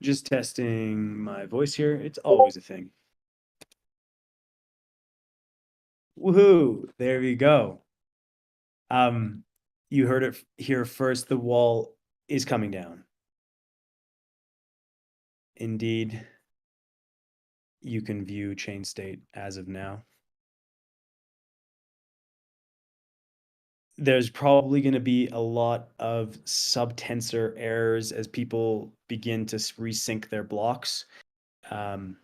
Just testing my voice here. It's always a thing. Woohoo! There we go. Um, you heard it here first. The wall is coming down. Indeed, you can view chain state as of now. There's probably going to be a lot of subtensor errors as people begin to resync their blocks. But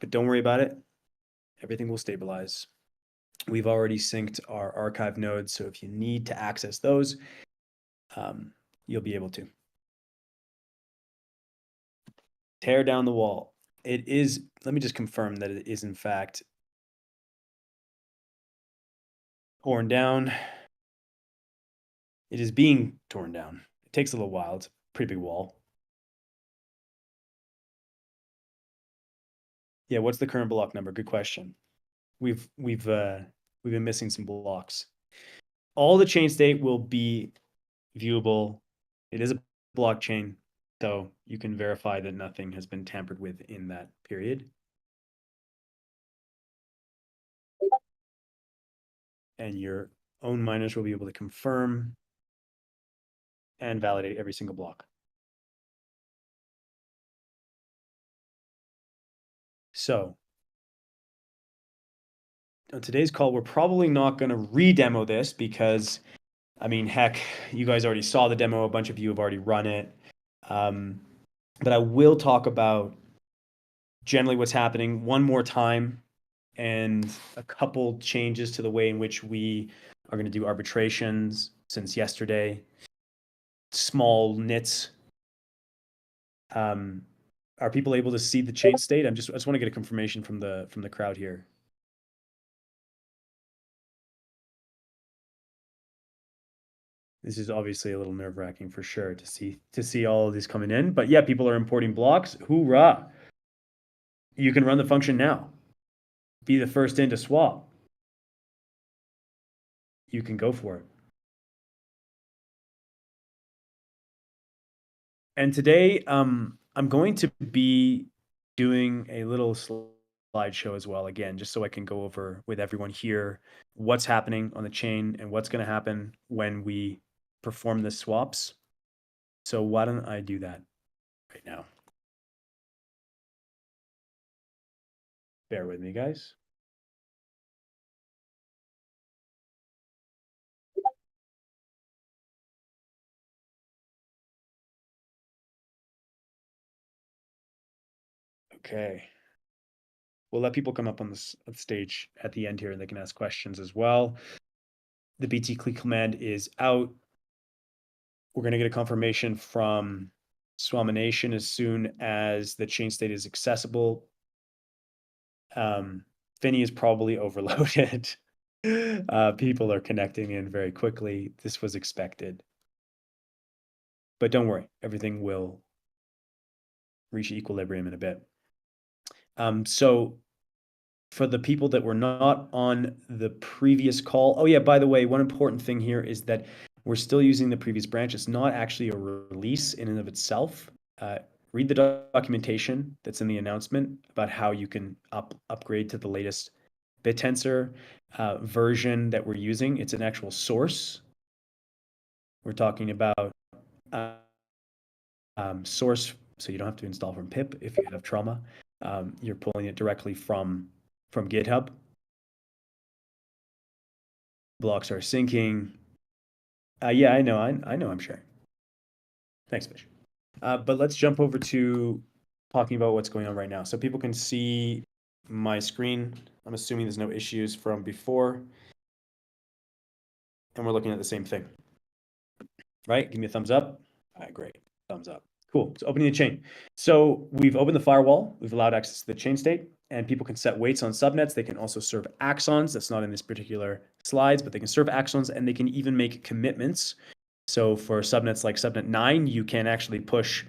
don't worry about it. Everything will stabilize. We've already synced our archive nodes, so if you need to access those, you'll be able to. Tear down the wall. It is, let me just confirm that it is in fact torn down. It is being torn down. It takes a little while. It's a pretty big wall. Yeah, what's the current block number? Good question. We've been missing some blocks. All the chain state will be viewable. It is a blockchain, so you can verify that nothing has been tampered with in that period. And your own miners will be able to confirm and validate every single block. So on today's call, we're probably not going to re-demo this because, I mean, heck, you guys already saw the demo. A bunch of you have already run it. But I will talk about generally what's happening one more time and a couple changes to the way in which we are going to do arbitrations since yesterday. Small nits. Are people able to see the chain state? I just want to get a confirmation from the crowd here. This is obviously a little nerve-wracking for sure to see all of these coming in. But yeah, people are importing blocks. Hoorah! You can run the function now. Be the first in to swap. You can go for it. And today, I'm going to be doing a little slideshow as well, again, just so I can go over with everyone here what's happening on the chain and what's going to happen when we perform the swaps. So why don't I do that right now? Bear with me, guys. Okay. We'll let people come up on the stage at the end here and they can ask questions as well. The BT click command is out. We're going to get a confirmation from Swamination as soon as the chain state is accessible. Finny is probably overloaded. People are connecting in very quickly. This was expected. But don't worry, everything will reach equilibrium in a bit. So for the people that were not on the previous call, oh yeah, by the way, one important thing here is that we're still using the previous branch. It's not actually a release in and of itself. Read the documentation that's in the announcement about how you can upgrade to the latest BitTensor version that we're using. It's an actual source. We're talking about source, so you don't have to install from pip if you have trauma. You're pulling it directly from GitHub. Blocks are syncing. Yeah, I know, I'm sharing. Thanks, Fish. But let's jump over to talking about what's going on right now. So people can see my screen. I'm assuming there's no issues from before. And we're looking at the same thing. Right? Give me a thumbs up. All right, great. Thumbs up. Cool. So opening the chain. So we've opened the firewall. We've allowed access to the chain state. And people can set weights on subnets. They can also serve axons. That's not in this particular slides, but they can serve axons and they can even make commitments. So for subnets like subnet 9, you can actually push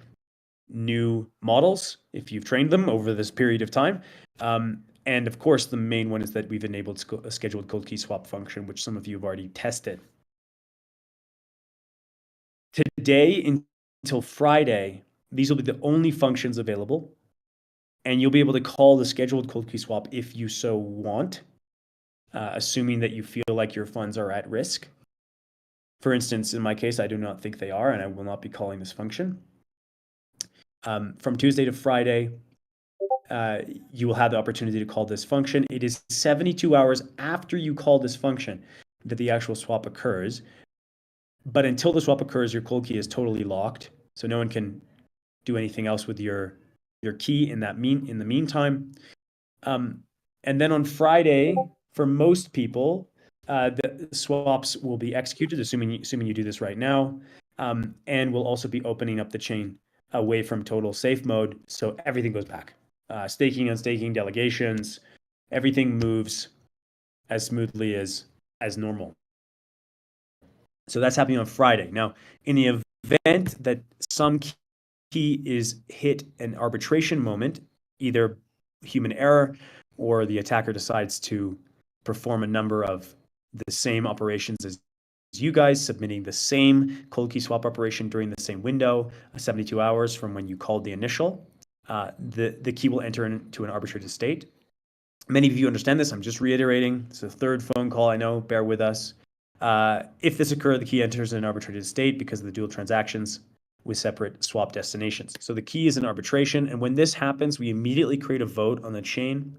new models if you've trained them over this period of time. And of course, the main one is that we've enabled a scheduled cold key swap function, which some of you have already tested. Today until Friday, these will be the only functions available. And you'll be able to call the scheduled cold key swap if you so want, assuming that you feel like your funds are at risk. For instance, in my case, I do not think they are, and I will not be calling this function. From Tuesday to Friday, you will have the opportunity to call this function. It is 72 hours after you call this function that the actual swap occurs. But until the swap occurs, your cold key is totally locked. So no one can do anything else with your key in the meantime. And then on Friday, for most people, the swaps will be executed, assuming you do this right now, and we'll also be opening up the chain away from total safe mode, so everything goes back. Staking, unstaking, delegations, everything moves as smoothly as as normal. So that's happening on Friday. Now, in the event that some key is hit an arbitration moment, either human error or the attacker decides to perform a number of the same operations as you guys, submitting the same cold key swap operation during the same window, 72 hours from when you called the initial, the key will enter into an arbitrated state. Many of you understand this. I'm just reiterating. It's the third phone call. I know. Bear with us. If this occurs, the key enters an arbitrated state because of the dual transactions with separate swap destinations. So the key is in arbitration. And when this happens, we immediately create a vote on the chain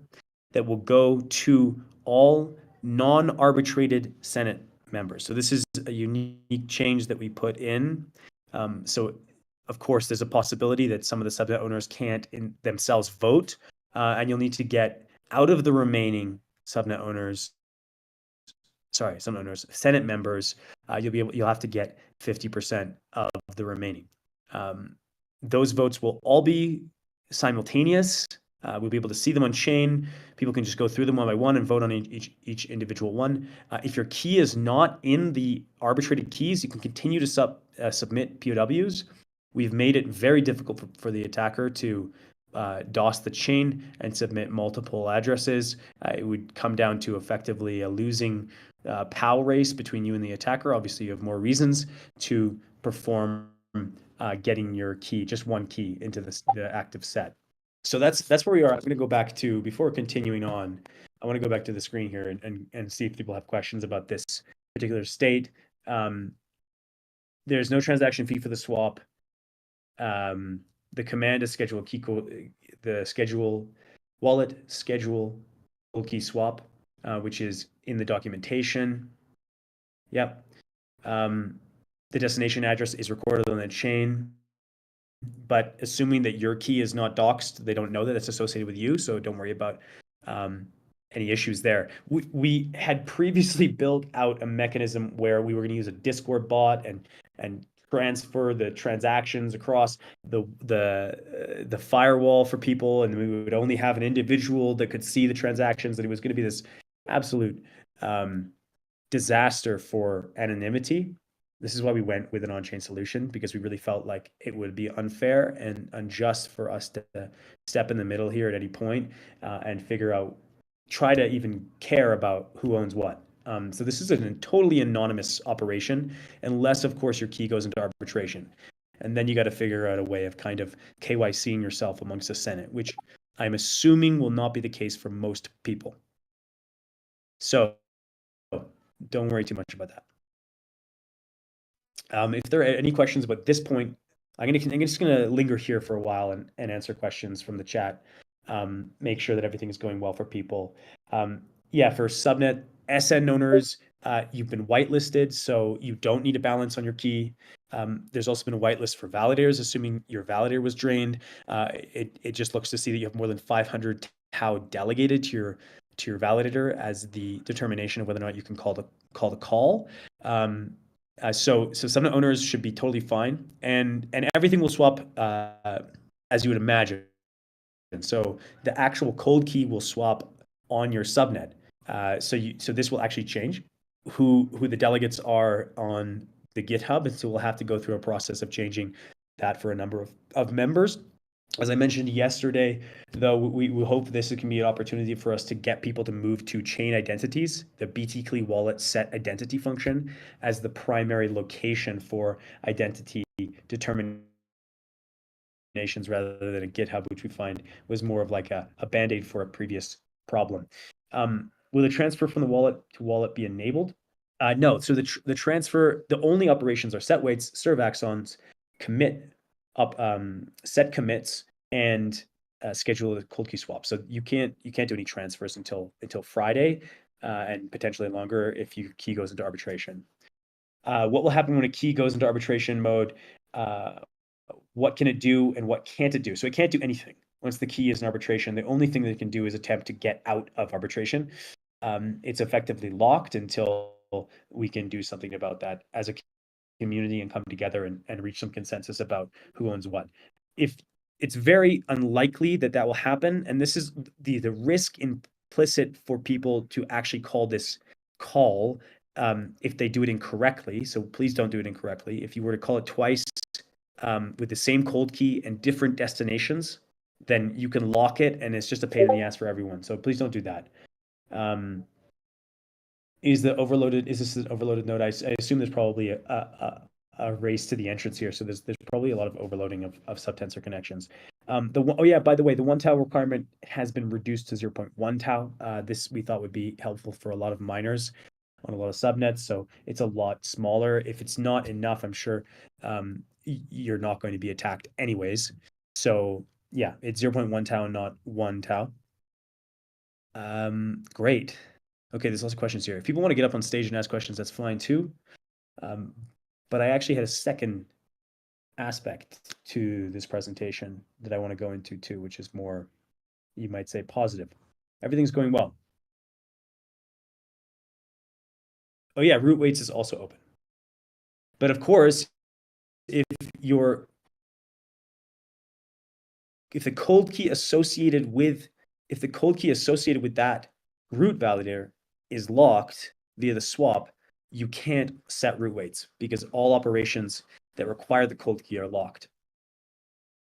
that will go to all non-arbitrated Senate members. So this is a unique change that we put in. So of course, there's a possibility that some of the subnet owners can't themselves vote, and you'll need to get out of the remaining subnet owners, Senate members, you'll have to get 50% of the remaining. Those votes will all be simultaneous. We'll be able to see them on chain. People can just go through them one by one and vote on each individual one. If your key is not in the arbitrated keys, you can continue to submit POWs. We've made it very difficult for the attacker to DOS the chain and submit multiple addresses. It would come down to effectively a losing POW race between you and the attacker. Obviously, you have more reasons to perform getting your key, just one key, into the active set. So that's where we are. I'm going to go back to, before continuing on, I want to go back to the screen here and see if people have questions about this particular state. There's no transaction fee for the swap. The command is schedule key the schedule wallet schedule cold key swap, which is in the documentation. Yep. The destination address is recorded on the chain, but assuming that your key is not doxed, they don't know that it's associated with you, so don't worry about any issues there. We had previously built out a mechanism where we were going to use a Discord bot and transfer the transactions across the firewall for people, and we would only have an individual that could see the transactions, and it was going to be this absolute disaster for anonymity. This is why we went with an on-chain solution, because we really felt like it would be unfair and unjust for us to step in the middle here at any point and try to even care about who owns what. So this is a totally anonymous operation, unless, of course, your key goes into arbitration. And then you got to figure out a way of kind of KYCing yourself amongst the Senate, which I'm assuming will not be the case for most people. So don't worry too much about that. If there are any questions about this point, I'm just gonna linger here for a while and answer questions from the chat. Make sure that everything is going well for people. Yeah, for subnet SN owners, you've been whitelisted, so you don't need a balance on your key. There's also been a whitelist for validators, assuming your validator was drained. It just looks to see that you have more than 500 tau delegated to your validator as the determination of whether or not you can call the call. So subnet owners should be totally fine, and everything will swap as you would imagine. And so the actual cold key will swap on your subnet. So this will actually change who the delegates are on the GitHub, and so we'll have to go through a process of changing that for a number of members. As I mentioned yesterday, though, we hope this can be an opportunity for us to get people to move to chain identities, the BTCLI wallet set identity function, as the primary location for identity determinations rather than a GitHub, which we find was more of like a band-aid for a previous problem. Will the transfer from the wallet to wallet be enabled? No. So the transfer, the only operations are set waits, serve axons, commit up, set commits, and schedule a cold key swap. So you can't do any transfers until Friday, and potentially longer if your key goes into arbitration. What will happen when a key goes into arbitration mode? What can it do and what can't it do? So it can't do anything. Once the key is in arbitration, the only thing that it can do is attempt to get out of arbitration. It's effectively locked until we can do something about that as a community and come together and reach some consensus about who owns what. If it's very unlikely that will happen, and this is the risk implicit for people to actually call this call, if they do it incorrectly, so please don't do it incorrectly. If you were to call it twice with the same cold key and different destinations, then you can lock it, and it's just a pain in the ass for everyone. So please don't do that. Um, is this an overloaded node? I assume there's probably a race to the entrance here. So there's probably a lot of overloading of subtensor connections. Oh yeah, by the way, the 1 tau requirement has been reduced to 0.1 tau. This we thought would be helpful for a lot of miners on a lot of subnets. So it's a lot smaller. If it's not enough, I'm sure you're not going to be attacked anyways. So yeah, it's 0.1 tau, not 1 tau. Great. Okay, there's lots of questions here. If people want to get up on stage and ask questions, that's fine too. But I actually had a second aspect to this presentation that I want to go into too, which is more, you might say, positive. Everything's going well. Oh yeah, root weights is also open. But of course, if you're if the cold key associated with that root validator is locked via the swap, you can't set root weights because all operations that require the cold key are locked.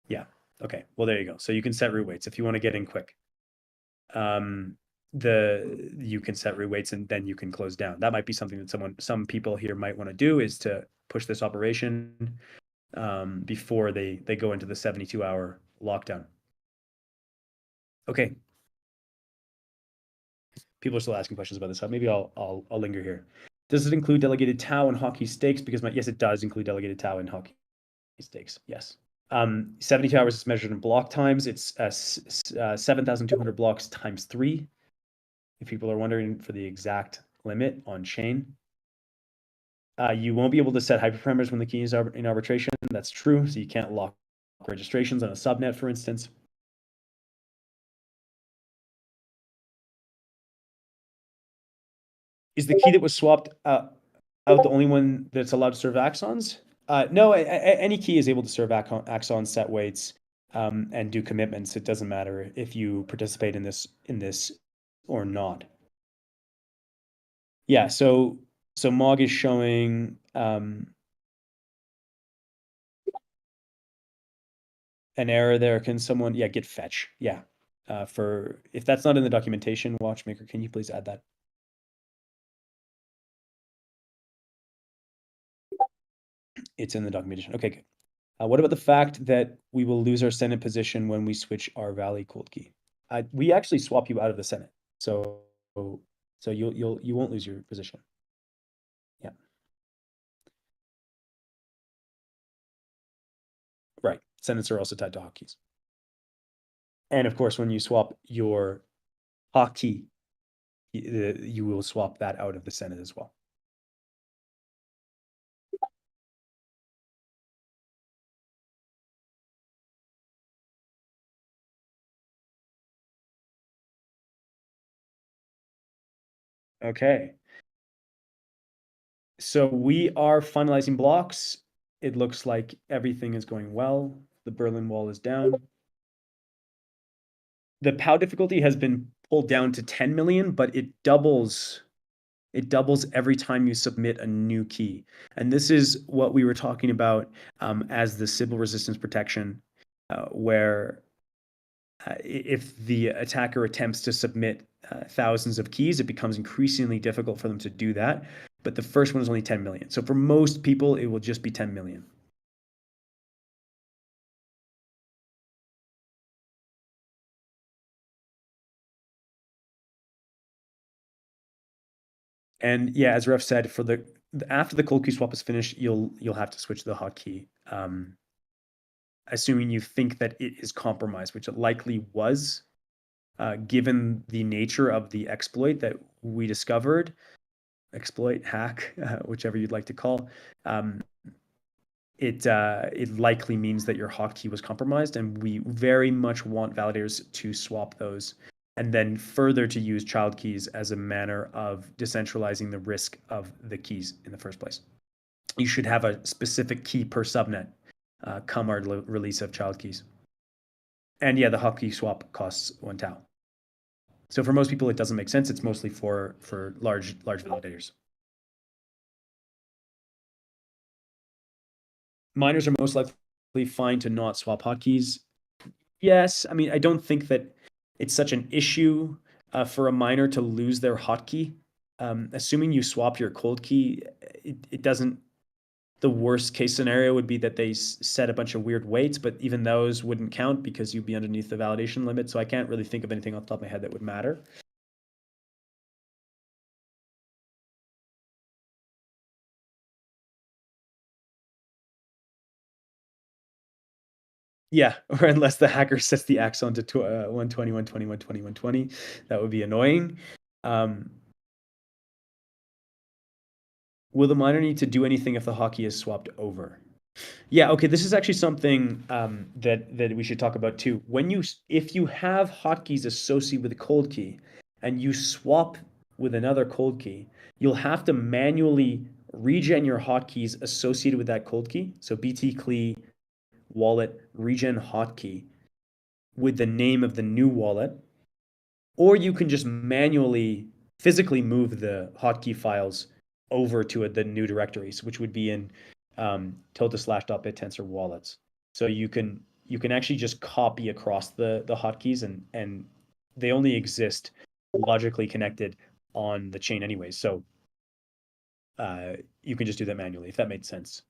Yeah. Okay. Well, there you go. So you can set root weights if you want to get in quick. You can set root weights and then you can close down. That might be something that some people here might want to do, is to push this operation before they go into the 72-hour lockdown. Okay. People are still asking questions about this. So maybe I'll linger here. Does it include delegated tau and hotkey stakes? Because yes, it does include delegated tau and hotkey stakes. Yes. 72 hours is measured in block times. It's 7,200 blocks times 3. If people are wondering for the exact limit on chain. You won't be able to set hyperparameters when the key is in arbitration. That's true. So you can't lock registrations on a subnet, for instance. Is the key that was swapped out the only one that's allowed to serve axons? No, any key is able to serve axons, set weights, and do commitments. It doesn't matter if you participate in this or not. Yeah, so Mog is showing an error there. Can someone, git fetch? Yeah. If that's not in the documentation, Watchmaker, can you please add that? It's in the documentation. Okay, good. What about the fact that we will lose our Senate position when we switch our Valley cold key? We actually swap you out of the Senate, so you won't lose your position. Yeah. Right. Senates are also tied to hotkeys. And of course, when you swap your hotkey, you will swap that out of the Senate as well. Okay. So we are finalizing blocks. It looks like everything is going well. The Berlin Wall is down. The POW difficulty has been pulled down to 10 million, but it doubles every time you submit a new key. And this is what we were talking about as the Sybil resistance protection, where if the attacker attempts to submit thousands of keys, it becomes increasingly difficult for them to do that. But the first one is only 10 million. So for most people, it will just be 10 million. And yeah, as Ref said, after the cold key swap is finished, you'll have to switch the hotkey, assuming you think that it is compromised, which it likely was, given the nature of the exploit that we discovered, exploit, hack, whichever you'd like to call. It likely means that your hotkey was compromised, and we very much want validators to swap those, and then further to use child keys as a manner of decentralizing the risk of the keys in the first place. You should have a specific key per subnet come our release of child keys. And yeah, the hotkey swap costs 1 tau. So for most people, it doesn't make sense. It's mostly for large validators. Miners are most likely fine to not swap hotkeys. Yes, I mean, I don't think that it's such an issue for a miner to lose their hotkey. Assuming you swap your cold key, it doesn't. The worst case scenario would be that they set a bunch of weird weights, but even those wouldn't count because you'd be underneath the validation limit. So I can't really think of anything off the top of my head that would matter. Yeah, or unless the hacker sets the axon to 120, 120, 120, 120, that would be annoying. Will the miner need to do anything if the hotkey is swapped over? Yeah, okay, this is actually something that we should talk about too. If you have hotkeys associated with a cold key and you swap with another cold key, you'll have to manually regen your hotkeys associated with that cold key. So BT CLI wallet regen hotkey with the name of the new wallet, or you can just manually physically move the hotkey files over to the new directories, which would be in tilde/.bittensor wallets. So you can actually just copy across the hotkeys, and they only exist logically connected on the chain anyways. So you can just do that manually if that made sense.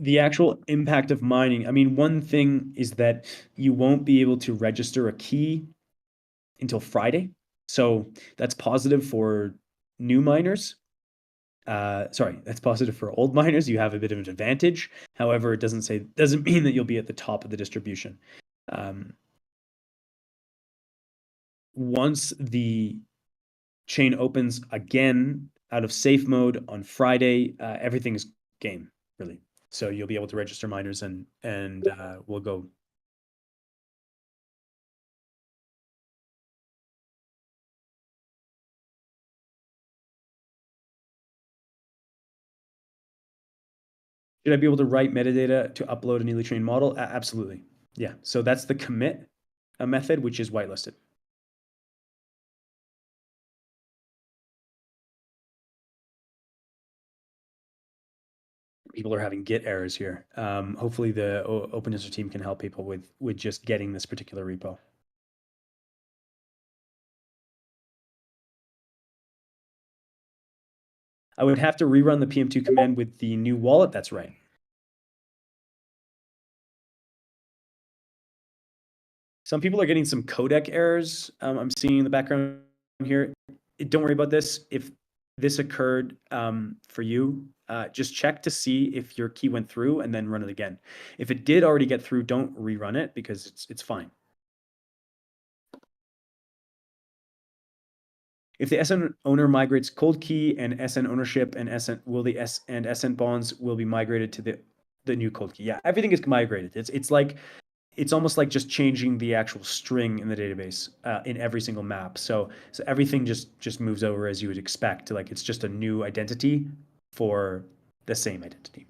The actual impact of mining, I mean, one thing is that you won't be able to register a key until Friday. So that's positive for new miners. Sorry, that's positive for old miners. You have a bit of an advantage. However, it doesn't mean that you'll be at the top of the distribution. Once the chain opens again out of safe mode on Friday, everything is game, really. So you'll be able to register miners, and we'll go. Should I be able to write metadata to upload an newly trained model? Absolutely. Yeah. So that's the commit method, which is whitelisted. People are having Git errors here. Hopefully, the OpenTensor team can help people with just getting this particular repo. I would have to rerun the PM2 command with the new wallet. That's right. Some people are getting some codec errors. I'm seeing in the background here. Don't worry about this. If this occurred for you, just check to see if your key went through and then run it again. If it did already get through, don't rerun it because it's fine. If the SN owner migrates cold key and SN ownership and SN will the S and SN bonds will be migrated to the new cold key. Yeah, everything is migrated. It's almost like just changing the actual string in the database in every single map. So everything just moves over as you would expect. Like it's just a new identity for the same identity.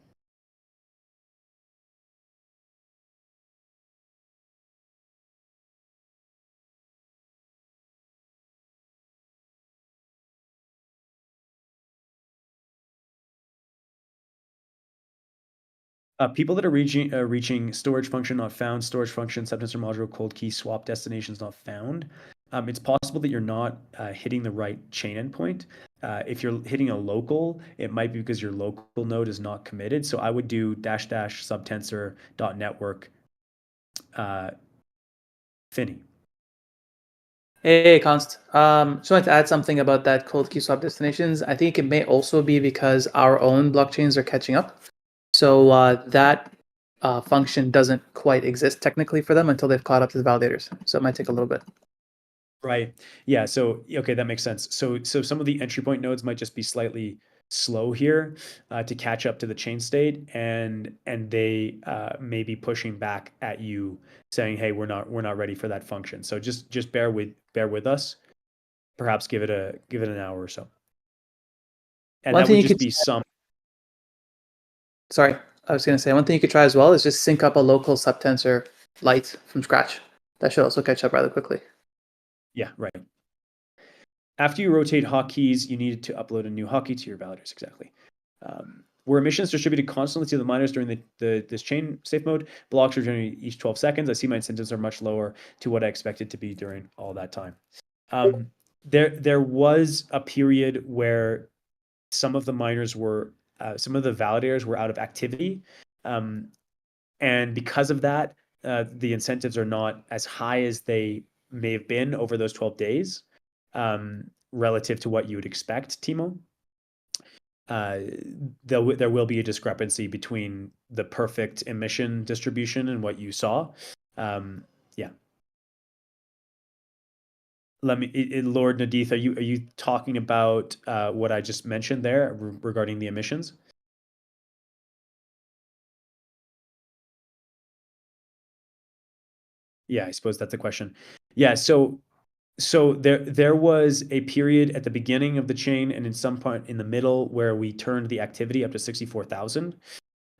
People that are reaching storage function not found, storage function, subtensor module, cold key, swap destinations not found. It's possible that you're not hitting the right chain endpoint. If you're hitting a local, it might be because your local node is not committed. So I would do --subtensor.network Finny. Hey, Const. Just wanted to add something about that cold key swap destinations. I think it may also be because our own blockchains are catching up. So that function doesn't quite exist technically for them until they've caught up to the validators. So it might take a little bit. Right. Yeah. So okay, that makes sense. So some of the entry point nodes might just be slightly slow here to catch up to the chain state, and they may be pushing back at you, saying, "Hey, we're not ready for that function." So just bear with us. Perhaps give it an hour or so, and One that thing would you just could be some. Sorry, I was going to say one thing you could try as well is just sync up a local subtensor light from scratch. That should also catch up rather quickly. Yeah, right. After you rotate hotkeys, you need to upload a new hotkey to your validators. Exactly. Were emissions distributed constantly to the miners during this chain safe mode? Blocks are generally each 12 seconds. I see my incentives are much lower to what I expected to be during all that time. There was a period where some of the miners were, some of the validators were out of activity. And because of that, the incentives are not as high as they may have been over those 12 days, relative to what you would expect, Timo. There will be a discrepancy between the perfect emission distribution and what you saw. Yeah. Lord Nadith, are you talking about what I just mentioned there regarding the emissions? Yeah, I suppose that's the question. Yeah, so there was a period at the beginning of the chain and in some point in the middle where we turned the activity up to 64,000.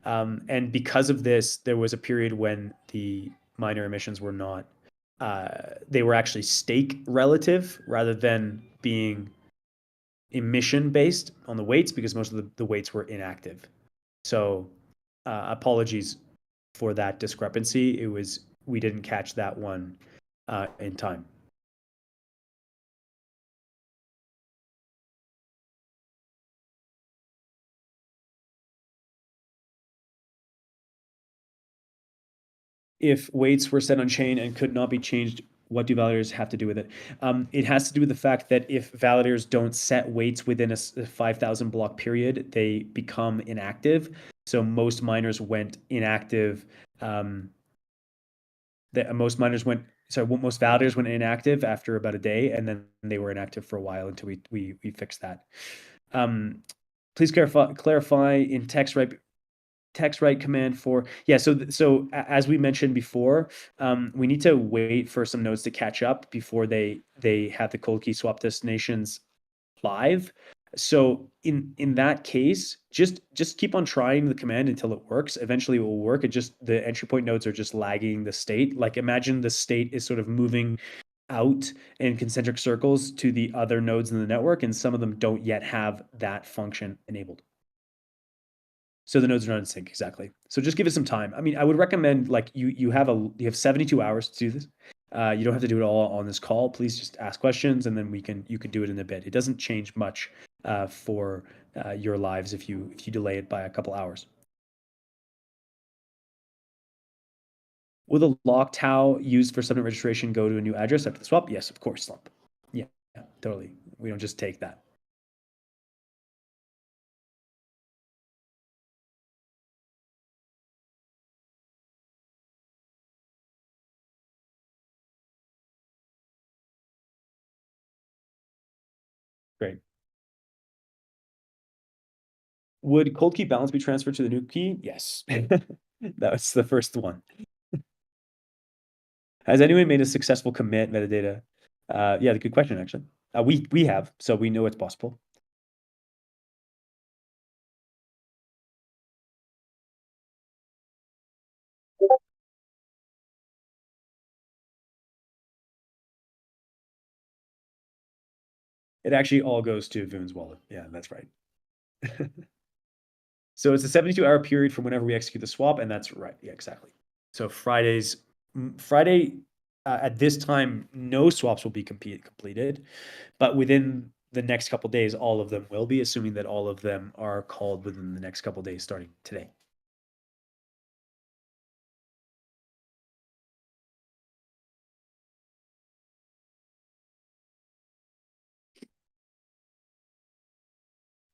And because of this, there was a period when the minor emissions were not, they were actually stake relative rather than being emission based on the weights, because most of the weights were inactive. So apologies for that discrepancy. We didn't catch that one in time. If weights were set on chain and could not be changed, what do validators have to do with it? It has to do with the fact that if validators don't set weights within a 5,000 block period, they become inactive. So most miners went inactive. Most validators went inactive after about a day, and then they were inactive for a while until we fixed that. Please clarify in text write command for, yeah, so as we mentioned before, we need to wait for some nodes to catch up before they have the cold key swap destinations live. So in that case, just keep on trying the command until it works. Eventually it will work. It just, the entry point nodes are just lagging the state. Like imagine the state is sort of moving out in concentric circles to the other nodes in the network, and some of them don't yet have that function enabled. So the nodes are not in sync, exactly. So just give it some time. I mean, I would recommend, like, you have 72 hours to do this. You don't have to do it all on this call. Please just ask questions, and then you can do it in a bit. It doesn't change much for your lives if you delay it by a couple hours. Will the lock tau used for subnet registration go to a new address after the swap? Yes, of course, Slump. Yeah, totally. We don't just take that. Great. Would cold key balance be transferred to the new key? Yes. That's the first one. Has anyone made a successful commit metadata? Yeah, good question, actually. We have, so we know it's possible. It actually all goes to Voon's wallet. Yeah, that's right. So it's a 72-hour period from whenever we execute the swap, and that's right. Yeah, exactly. So Friday at this time, no swaps will be completed, but within the next couple days, all of them will be, assuming that all of them are called within the next couple days, starting today.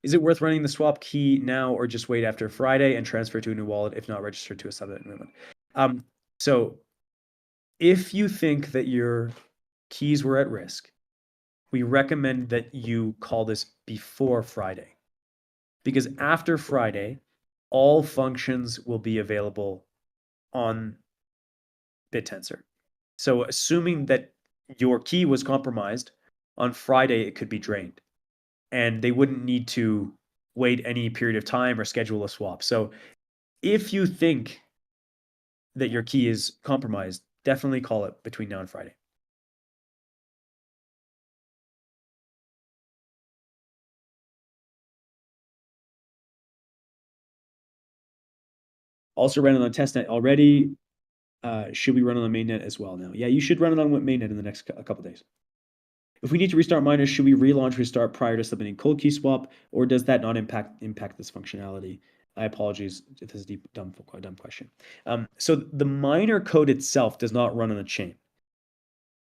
Is it worth running the swap key now or just wait after Friday and transfer to a new wallet if not registered to a subnet enrollment? So if you think that your keys were at risk, we recommend that you call this before Friday, because after Friday, all functions will be available on BitTensor. So assuming that your key was compromised, on Friday it could be drained, and they wouldn't need to wait any period of time or schedule a swap. So if you think that your key is compromised, definitely call it between now and Friday. Also ran it on testnet already. Should we run on the mainnet as well now? Yeah, you should run it on mainnet in the next couple days. If we need to restart miners, should we relaunch restart prior to submitting cold key swap, or does that not impact this functionality? I apologize if this is a dumb question. So the miner code itself does not run on a chain.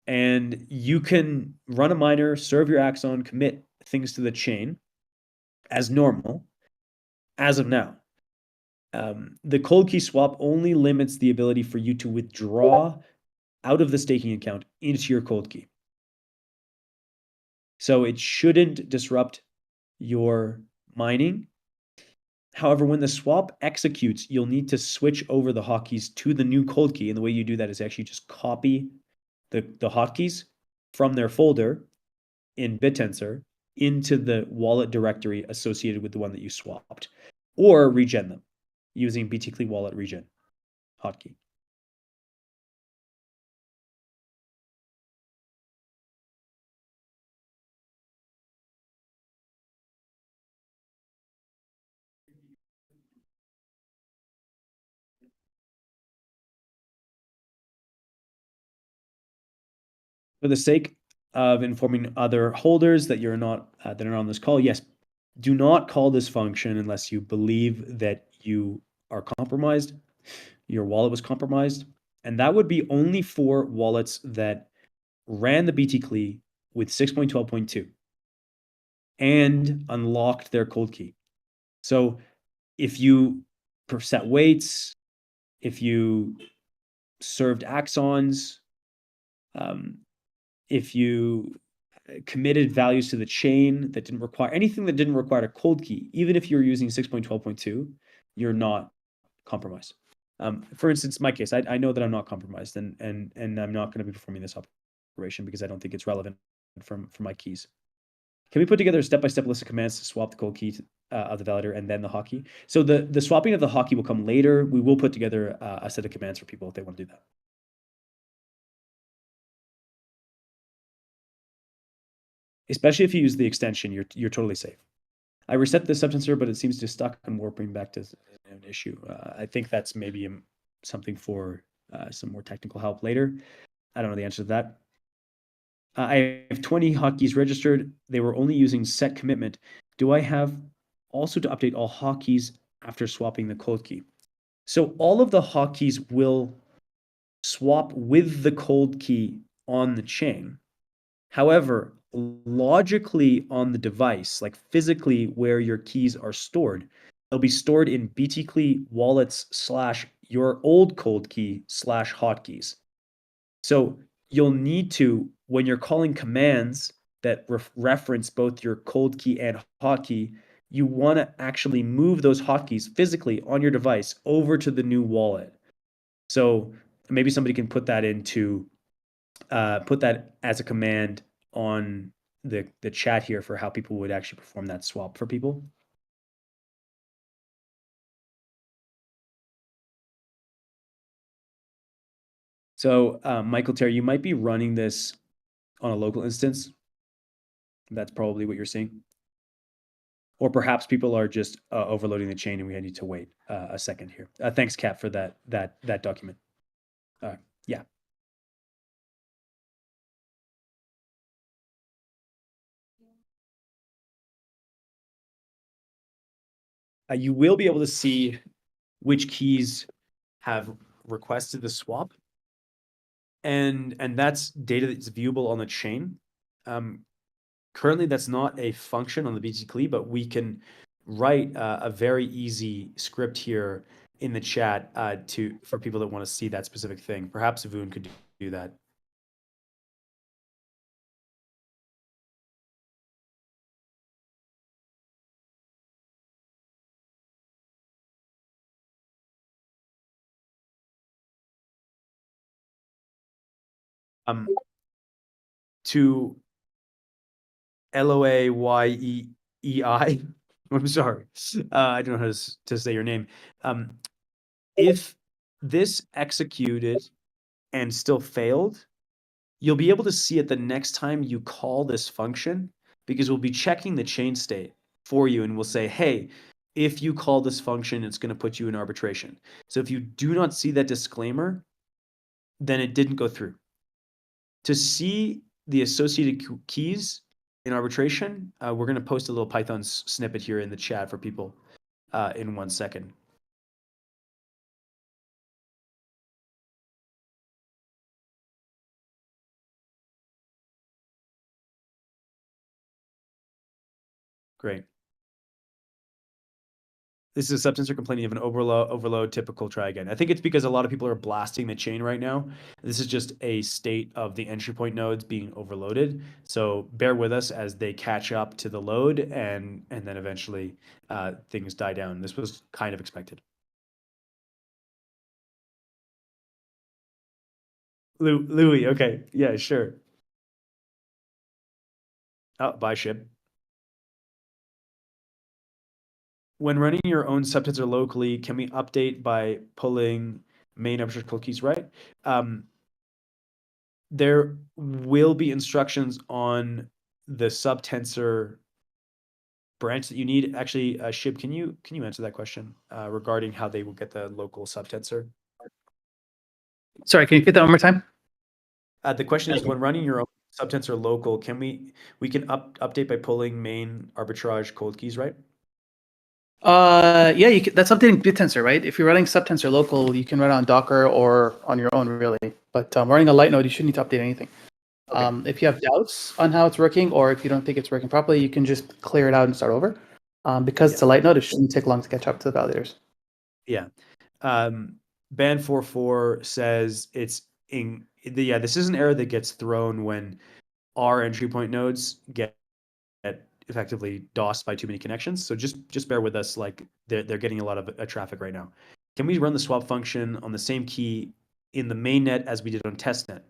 And you can run a miner, serve your Axon, commit things to the chain as normal as of now. The cold key swap only limits the ability for you to withdraw out of the staking account into your cold key. So it shouldn't disrupt your mining. However, when the swap executes, you'll need to switch over the hotkeys to the new cold key. And the way you do that is actually just copy the hotkeys from their folder in BitTensor into the wallet directory associated with the one that you swapped, or regen them using btcli wallet regen hotkey. For the sake of informing other holders that you're not that are on this call, yes, do not call this function unless you believe that you are compromised, your wallet was compromised, and that would be only for wallets that ran the btcli with 6.12.2 and unlocked their cold key. So if you set weights, if you served axons, if you committed values to the chain that didn't require anything that didn't require a cold key, even if you're using 6.12.2, you're not compromised. For instance, my case, I know that I'm not compromised, and I'm not going to be performing this operation because I don't think it's relevant for my keys. Can we put together a step-by-step list of commands to swap the cold key of the validator and then the hotkey? So the swapping of the hotkey will come later. We will put together a set of commands for people if they want to do that. Especially if you use the extension, you're totally safe. I reset the subtensor, but it seems to stuck and warping back to an issue. I think that's maybe something for some more technical help later. I don't know the answer to that. I have 20 hotkeys registered. They were only using set commitment. Do I have also to update all hotkeys after swapping the cold key? So all of the hotkeys will swap with the cold key on the chain. However, logically on the device, like physically where your keys are stored, they'll be stored in btcli wallets / your old cold key / hotkeys. So you'll need to, when you're calling commands that reference both your cold key and hotkey, you want to actually move those hotkeys physically on your device over to the new wallet. So maybe somebody can put that as a command on the chat here for how people would actually perform that swap for people. So Michael Terry, you might be running this on a local instance. That's probably what you're seeing. Or perhaps people are just overloading the chain and we need to wait a second here. Thanks, Kat, for that document. Yeah. You will be able to see which keys have requested the swap. And that's data that's viewable on the chain. Currently, that's not a function on the btcli, but we can write a very easy script here in the chat for people that want to see that specific thing. Perhaps Voon could do that. To Loayei. I'm sorry. I don't know how to say your name. if this executed and still failed, you'll be able to see it the next time you call this function, because we'll be checking the chain state for you and we'll say, hey, if you call this function, it's going to put you in arbitration. So if you do not see that disclaimer, then it didn't go through. To see the associated keys in arbitration, we're going to post a little Python snippet here in the chat for people in 1 second. Great. This is a subtensor complaining of an overload, typical try again. I think it's because a lot of people are blasting the chain right now. This is just a state of the entry point nodes being overloaded. So bear with us as they catch up to the load and then eventually things die down. This was kind of expected. Louis, okay. Yeah, sure. Oh, bye, ship. When running your own subtensor locally, can we update by pulling main arbitration keys, right? There will be instructions on the subtensor branch that you need. Actually, Shib, can you answer that question regarding how they will get the local subtensor? Sorry, can you get that one more time? The question is, when running your own subtensor local, can we can update by pulling main arbitrage cold keys, right? Yeah, that's updating BitTensor, right? If you're running subtensor local, you can run it on Docker or on your own, really. But running a light node, you shouldn't need to update anything. Okay. If you have doubts on how it's working, or if you don't think it's working properly, you can just clear it out and start over. Because it's a light node, it shouldn't take long to catch up to the validators. Yeah. Ban44 says this is an error that gets thrown when our entry point nodes get effectively DOSed by too many connections. So just bear with us, like they're getting a lot of traffic right now. Can we run the swap function on the same key in the mainnet as we did on testnet?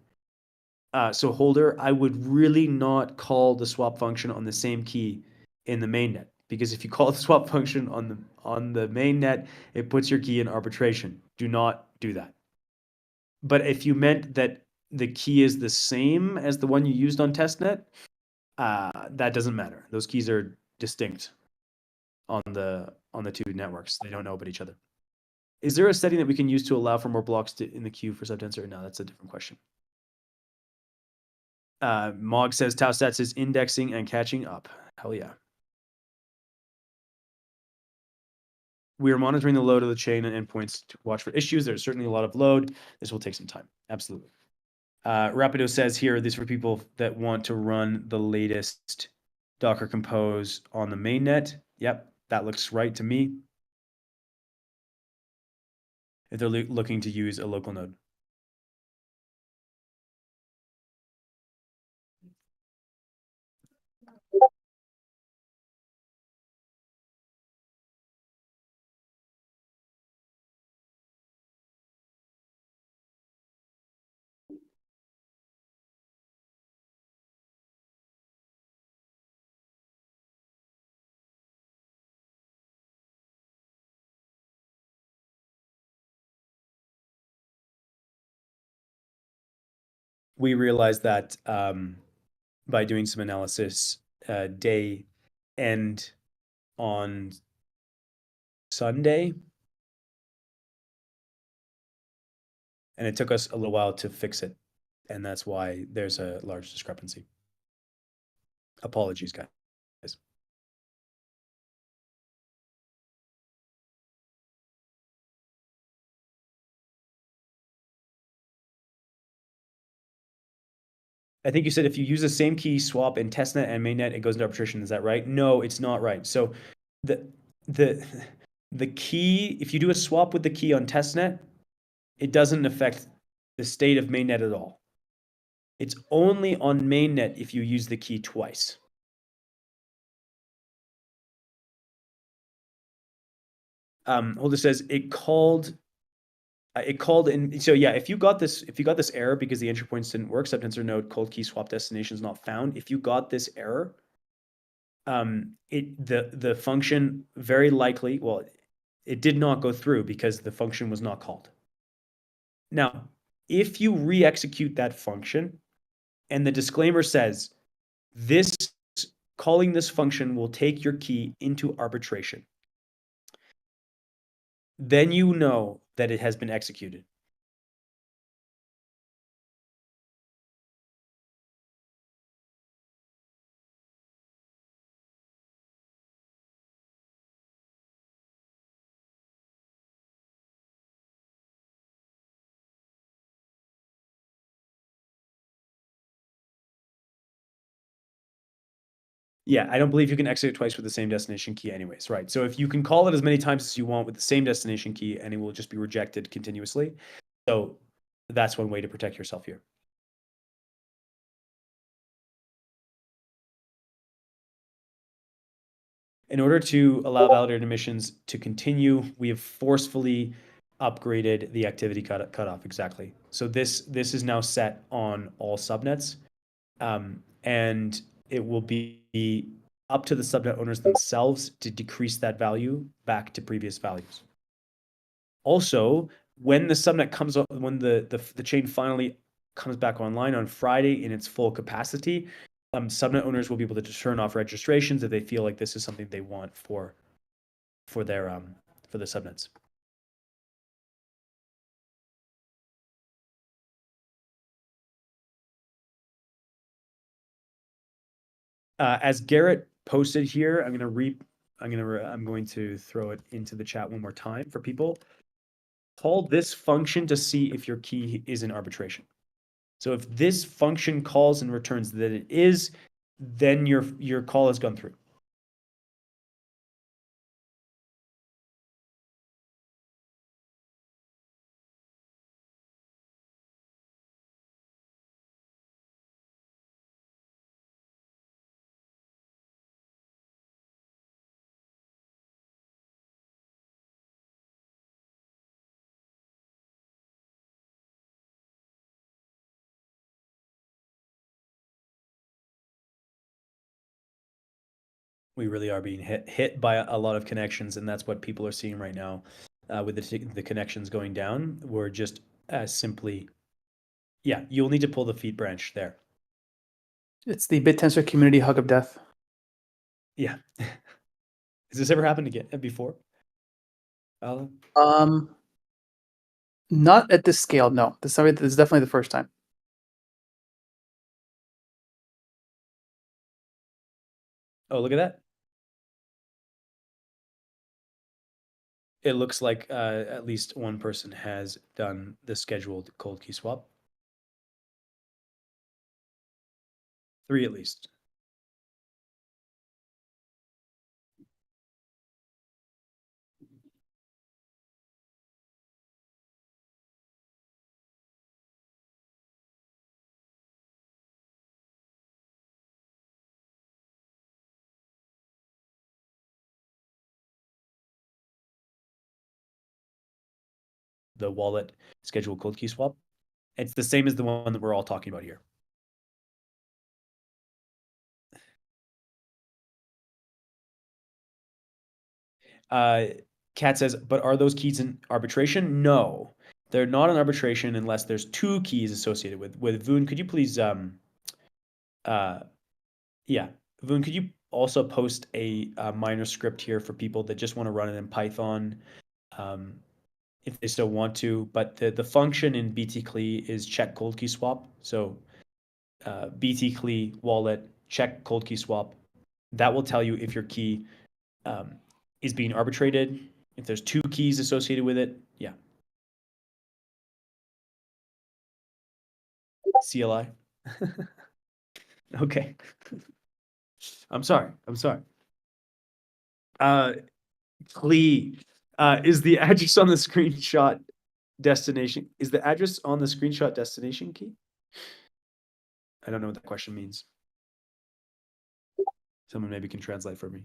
So holder, I would really not call the swap function on the same key in the mainnet, because if you call the swap function on the mainnet, it puts your key in arbitration. Do not do that. But if you meant that the key is the same as the one you used on testnet, that doesn't matter. Those keys are distinct on the two networks. They don't know about each other. Is there a setting that we can use to allow for more blocks in the queue for subtensor? No, that's a different question. Mog says Tau stats is indexing and catching up. Hell yeah. We are monitoring the load of the chain and endpoints to watch for issues. There's certainly a lot of load. This will take some time. Absolutely. Rapido says here, this is for people that want to run the latest Docker Compose on the mainnet. Yep, that looks right to me. If they're looking to use a local node. We realized that by doing some analysis, day end on Sunday, and it took us a little while to fix it, and that's why there's a large discrepancy. Apologies, guys. I think you said if you use the same key swap in testnet and mainnet, it goes into arbitration. Is that right? No, it's not right. So the key, if you do a swap with the key on testnet, it doesn't affect the state of mainnet at all. It's only on mainnet if you use the key twice. Holder says it called in. So yeah, if you got this error because the entry points didn't work, subtensor node cold key swap destination is not found. If you got this error, the function very likely, well, it did not go through because the function was not called. Now, if you re-execute that function and the disclaimer says, this calling this function will take your key into arbitration, then you know that it has been executed. Yeah, I don't believe you can exit twice with the same destination key anyways, right? So if you can call it as many times as you want with the same destination key and it will just be rejected continuously. So that's one way to protect yourself here. In order to allow validated emissions to continue, we have forcefully upgraded the activity cutoff. Exactly. So this is now set on all subnets, and it will be up to the subnet owners themselves to decrease that value back to previous values. Also, when the subnet comes up, when the chain finally comes back online on Friday in its full capacity, subnet owners will be able to turn off registrations if they feel like this is something they want for their for the subnets. As Garrett posted here, I'm going to throw it into the chat one more time for people. Call this function to see if your key is in arbitration. So if this function calls and returns that it is, then your call has gone through. We really are being hit by a lot of connections, and that's what people are seeing right now with the connections going down. We're just simply, yeah, you'll need to pull the feed branch there. It's the BitTensor community hug of death. Yeah. Has this ever happened again before? Not at this scale, no. This is definitely the first time. Oh, look at that. It looks like at least one person has done the scheduled cold key swap. 3 at least. The wallet scheduled cold key swap. It's the same as the one that we're all talking about here. Kat says, but are those keys in arbitration? No, they're not in arbitration unless there's 2 keys associated with Voon. Could you please, yeah, Voon, could you also post a minor script here for people that just want to run it in Python, if they still want to? But the function in btcli is check cold key swap. So btcli wallet check cold key swap. That will tell you if your key is being arbitrated. If there's 2 keys associated with it, yeah. CLI. Okay. I'm sorry. Clee, is the address on the screenshot destination? Is the address on the screenshot destination key? I don't know what that question means. Someone maybe can translate for me.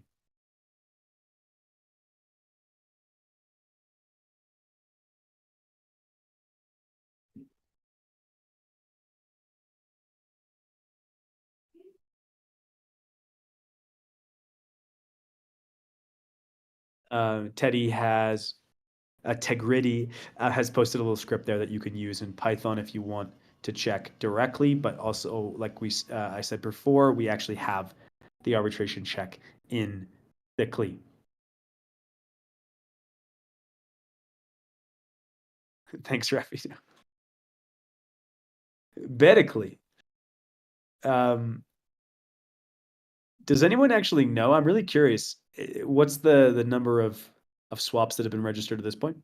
Teddy has Tegrity has posted a little script there that you can use in Python if you want to check directly, but also like I said before, we actually have the arbitration check in the CLI. Thanks, Rafi. Bedically. Does anyone actually know? I'm really curious. What's the number of swaps that have been registered at this point?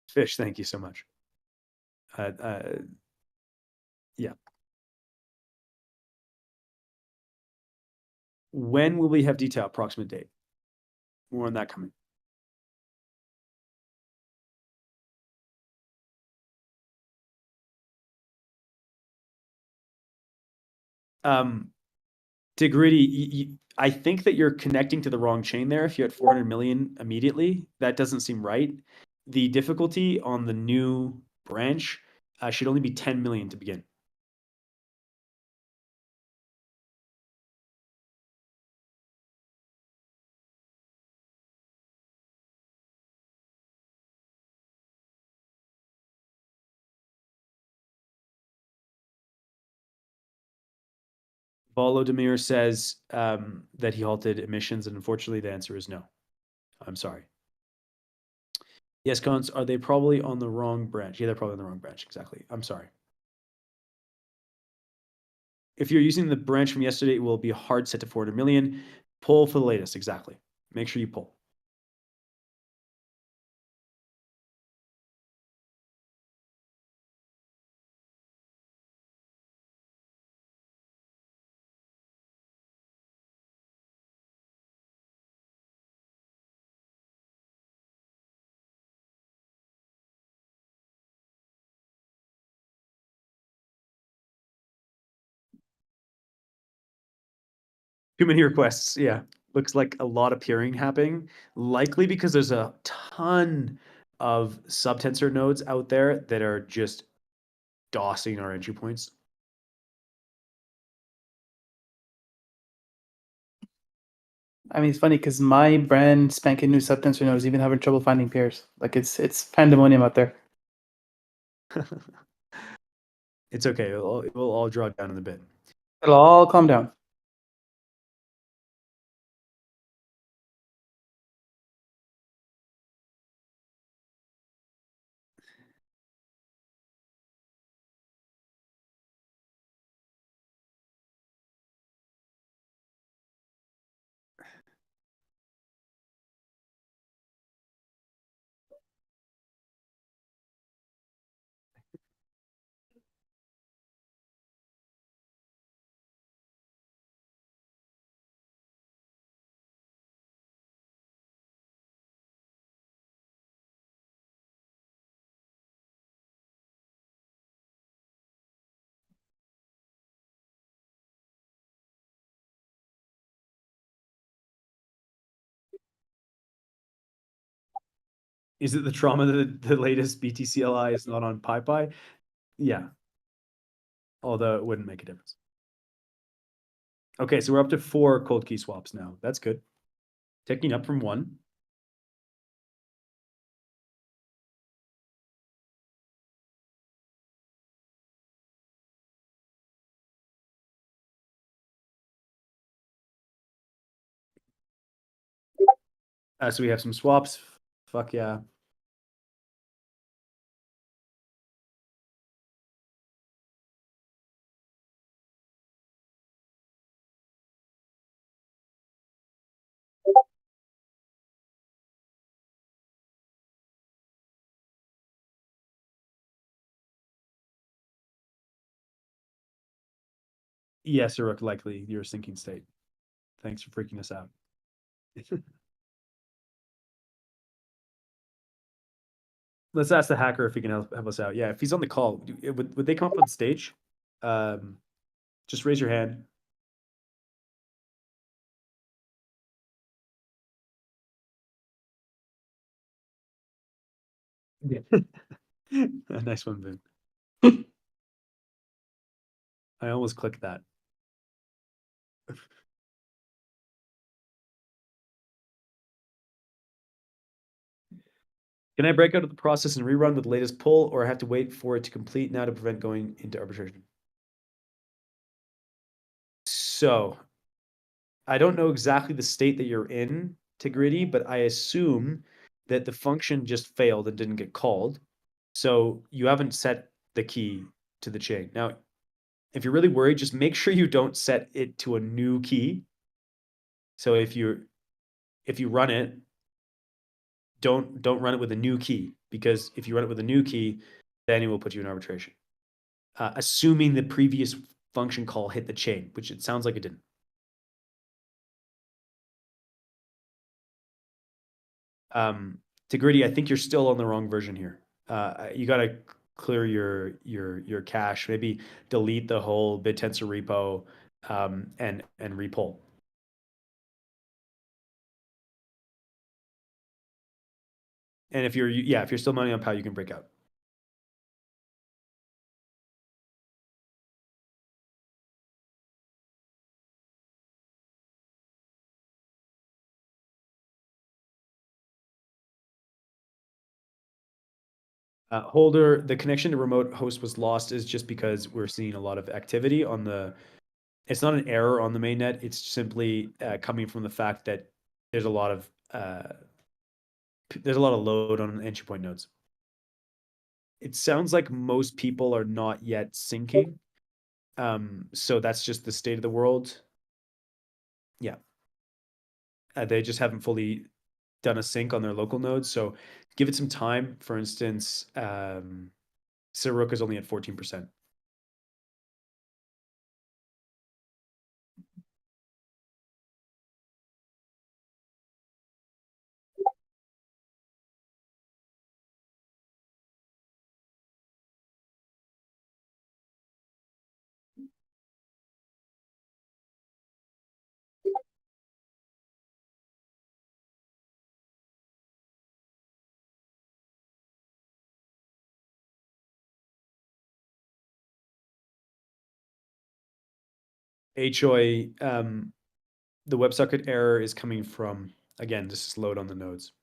Fish, thank you so much. Yeah. When will we have detail approximate date? More on that coming. Degree, I think that you're connecting to the wrong chain there. If you had 400 million immediately, that doesn't seem right. The difficulty on the new branch should only be 10 million to begin. Volodymyr says that he halted emissions, and unfortunately, the answer is no. I'm sorry. Yes, Cons, are they probably on the wrong branch? Yeah, they're probably on the wrong branch. Exactly. I'm sorry. If you're using the branch from yesterday, it will be hard set to 400 million. Pull for the latest. Exactly. Make sure you pull. Too many requests. Yeah. Looks like a lot of peering happening, likely because there's a ton of subtensor nodes out there that are just DOSing our entry points. I mean, it's funny because my brand spanking new subtensor node is even having trouble finding pairs. Like it's pandemonium out there. It's okay. It will all draw down in a bit. It'll all calm down. Is it the trauma that the latest BTCLI is not on PyPy? Yeah. Although it wouldn't make a difference. Okay, so we're up to 4 cold key swaps now. That's good. Ticking up from 1. So we have some swaps. Fuck yeah. Yes, Uruk, likely your sinking state. Thanks for freaking us out. Let's ask the hacker if he can help us out. Yeah, if he's on the call, would they come up on stage? Just raise your hand. A nice one, Boone. I almost clicked that. Can I break out of the process and rerun with the latest pull, or I have to wait for it to complete now to prevent going into arbitration? So I don't know exactly the state that you're in, Tigrity, but I assume that the function just failed and didn't get called. So you haven't set the key to the chain. Now, if you're really worried, just make sure you don't set it to a new key. So if you run it, don't run it with a new key, because if you run it with a new key, then it will put you in arbitration. Assuming the previous function call hit the chain, which it sounds like it didn't. Tigrity, I think you're still on the wrong version here. You got to clear your cache. Maybe delete the whole BitTensor repo and repull. And if you're still money on POW, you can break out. Holder, the connection to remote host was lost is just because we're seeing a lot of activity on the. It's not an error on the mainnet. It's simply coming from the fact that there's a lot of load on entry point nodes. It sounds like most people are not yet syncing. So that's just the state of the world. Yeah. They just haven't fully done a sync on their local nodes. So give it some time. For instance, Cirook is only at 14%. HOA, the WebSocket error is coming from, again, this is load on the nodes.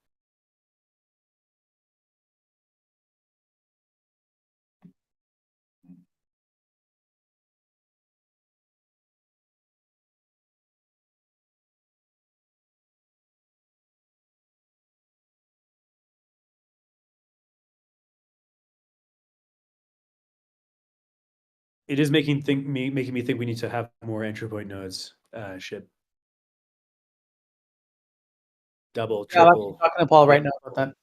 It is making me think we need to have more entry point nodes ship. Double, Yeah, I'm actually triple. talking to Paul Yeah. right now about that.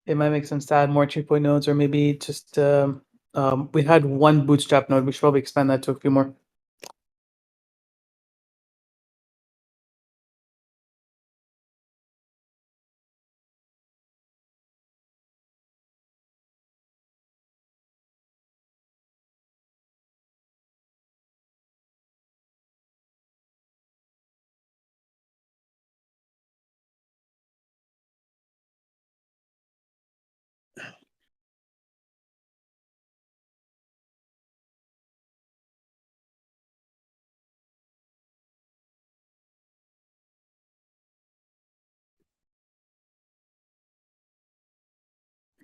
It might make sense to add more 2.0 nodes, or maybe just we had one bootstrap node. We should probably expand that to a few more.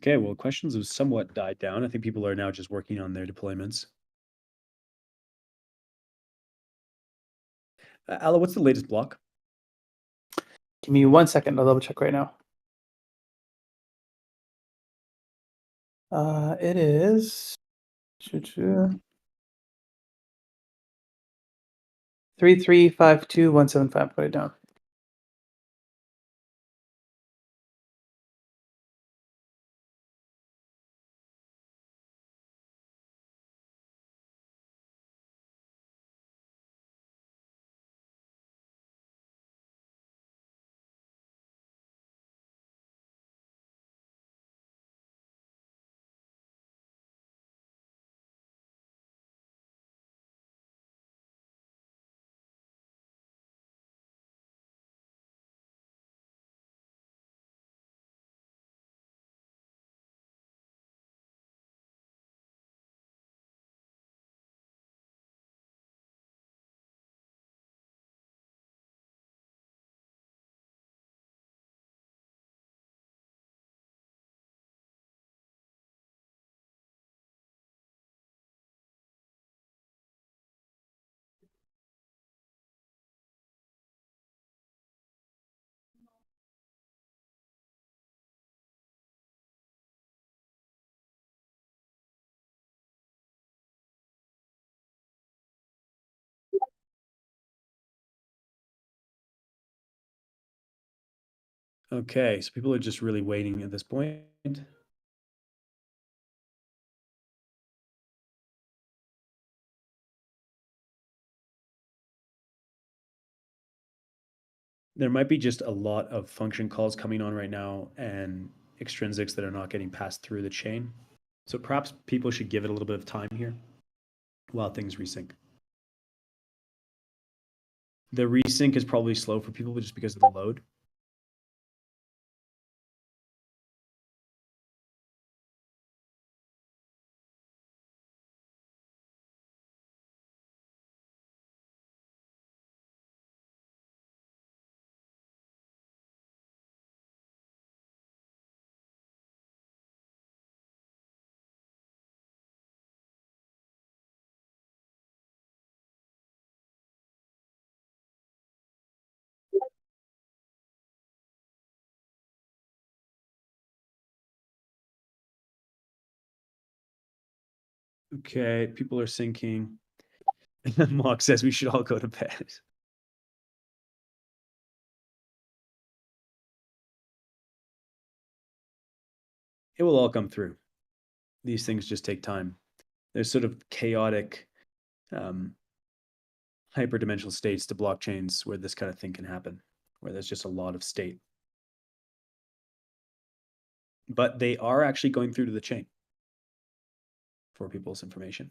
Okay, well, questions have somewhat died down. I think people are now just working on their deployments. Ala, what's the latest block? Give me 1 second. I'll double check right now. It is 3352175. Put it down. Okay, so people are just really waiting at this point. There might be just a lot of function calls coming on right now and extrinsics that are not getting passed through the chain. So perhaps people should give it a little bit of time here while things resync. The resync is probably slow for people just because of the load. Okay, people are syncing. Mock says we should all go to bed. It will all come through. These things just take time. There's sort of chaotic hyperdimensional states to blockchains where this kind of thing can happen, where there's just a lot of state. But they are actually going through to the chain for people's information.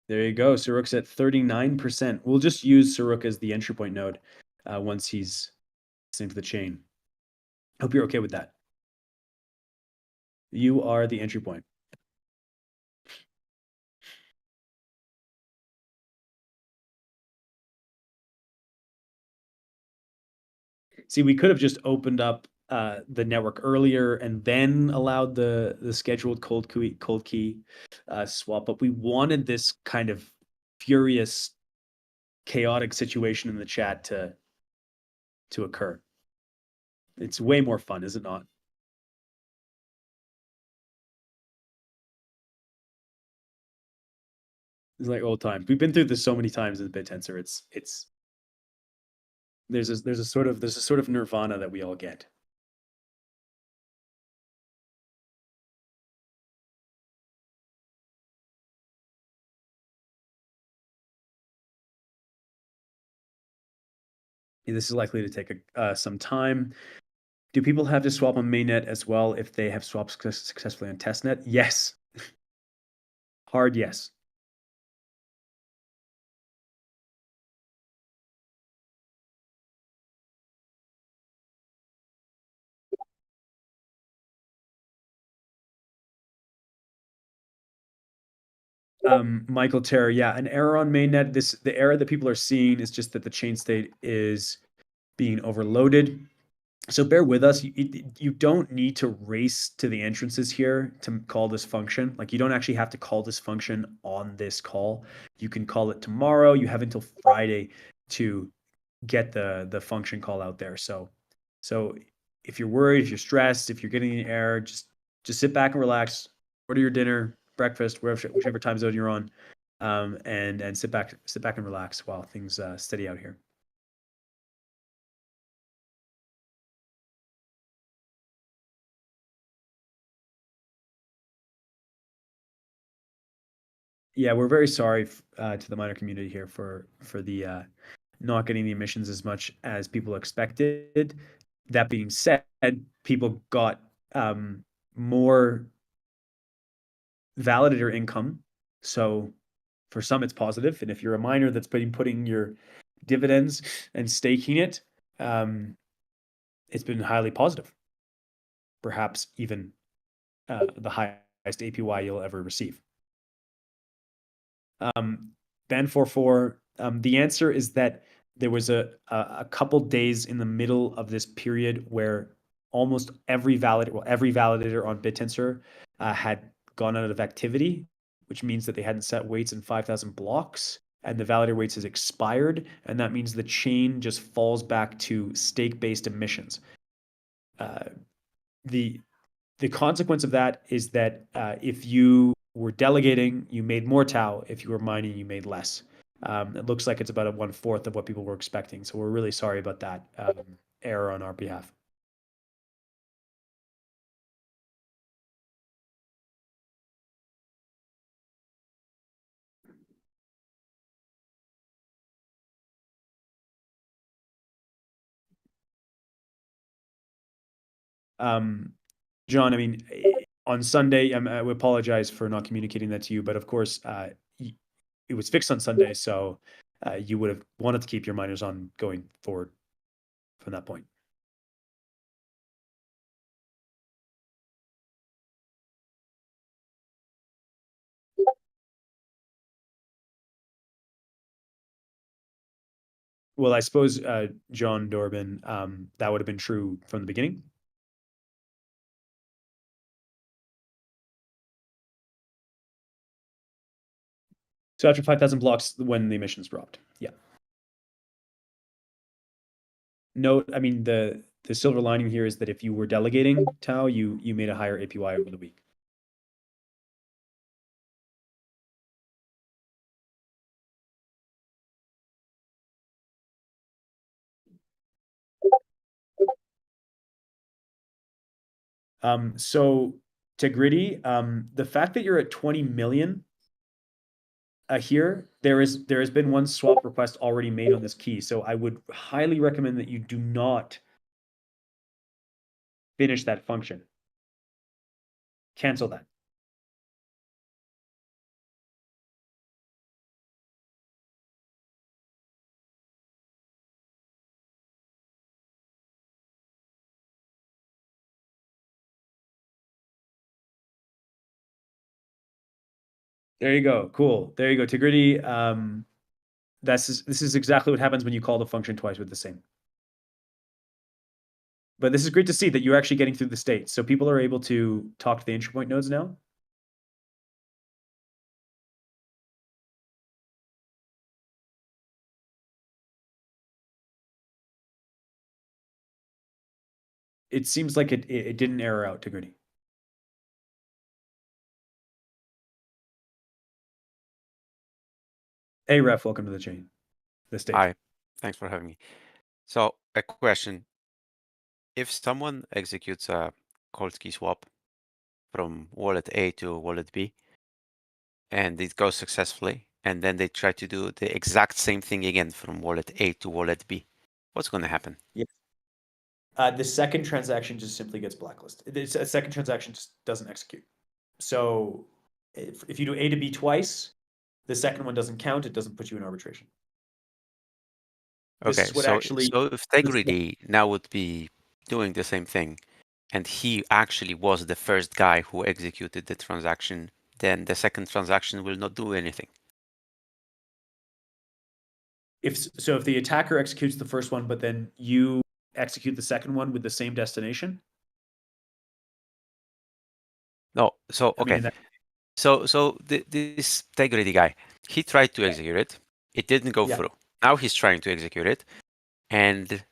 There you go. Saruk's at 39%. We'll just use Saruk as the entry point node once he's synced the chain. Hope you're okay with that. You are the entry point. See, we could have just opened up the network earlier and then allowed the scheduled cold key swap, but we wanted this kind of furious, chaotic situation in the chat to occur. It's way more fun, is it not? It's like old times. We've been through this so many times in BitTensor. It's there's a sort of nirvana that we all get. This is likely to take some time. Do people have to swap on mainnet as well if they have swapped successfully on testnet? Yes. Hard yes. Michael Terra, yeah, an error on mainnet. The error that people are seeing is just that the chain state is being overloaded. So bear with us. You don't need to race to the entrances here to call this function. Like you don't actually have to call this function on this call. You can call it tomorrow. You have until Friday to get the function call out there. So if you're worried, if you're stressed, if you're getting an error, just sit back and relax. Order your dinner, breakfast, whichever time zone you're on, and sit back and relax while things steady out here. Yeah, we're very sorry to the miner community here for the not getting the emissions as much as people expected. That being said, people got more validator income. So for some, it's positive. And if you're a miner that's been putting your dividends and staking it, it's been highly positive. Perhaps even the highest APY you'll ever receive. Ban44, the answer is that there was a couple days in the middle of this period where almost every validator on BitTensor had gone out of activity, which means that they hadn't set weights in 5,000 blocks, and the validator weights has expired, and that means the chain just falls back to stake-based emissions. the consequence of that is that if you were delegating, you made more tau. If you were mining, you made less. It looks like it's about a 1/4 of what people were expecting. So we're really sorry about that error on our behalf. John, I mean, on Sunday, I apologize for not communicating that to you, but of course, it was fixed on Sunday, so you would have wanted to keep your miners on going forward from that point. Well, I suppose, John Dorbin, that would have been true from the beginning. So after 5,000 blocks, when the emissions dropped, yeah. Note, I mean, the silver lining here is that if you were delegating tau, you made a higher APY over the week. So to Gritty, the fact that you're at 20 million here, there has been one swap request already made on this key. So I would highly recommend that you do not finish that function. Cancel that. There you go. Cool. There you go. Tigridity. This is exactly what happens when you call the function twice with the same. But this is great to see that you're actually getting through the state. So people are able to talk to the entry point nodes now. It seems like it didn't error out, Tigridity. Hey, Ref, welcome to the chain, the stage. Hi, thanks for having me. So a question. If someone executes a cold key swap from wallet A to wallet B, and it goes successfully, and then they try to do the exact same thing again from wallet A to wallet B, what's going to happen? Yeah. The second transaction just simply gets blacklisted. A second transaction just doesn't execute. So if you do A to B twice, the second one doesn't count. It doesn't put you in arbitration. This Okay, is what so actually. if Tegrity now would be doing the same thing, and he actually was the first guy who executed the transaction, then the second transaction will not do anything. If the attacker executes the first one, but then you execute the second one with the same destination. No, so okay. So this Tegrity guy, he tried to execute it. It didn't go through. Now he's trying to execute it, and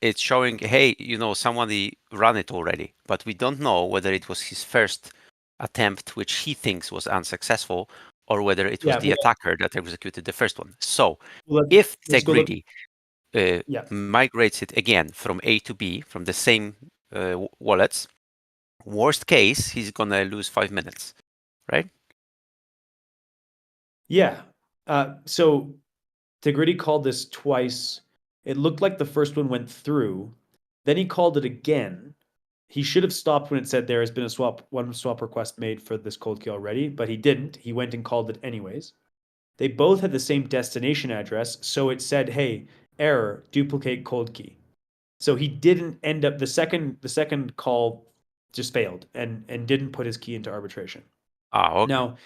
it's showing, hey, somebody ran it already, but we don't know whether it was his first attempt, which he thinks was unsuccessful, or whether it was the attacker that executed the first one. So if Tegrity migrates it again from A to B, from the same wallets, worst case, he's gonna lose 5 minutes, right? Yeah. So Tigridity called this twice. It looked like the first one went through. Then he called it again. He should have stopped when it said there has been one swap request made for this cold key already, but he didn't. He went and called it anyways. They both had the same destination address, so it said, "Hey, error, duplicate cold key." So he didn't end up the second call just failed and didn't put his key into arbitration. Okay. Now,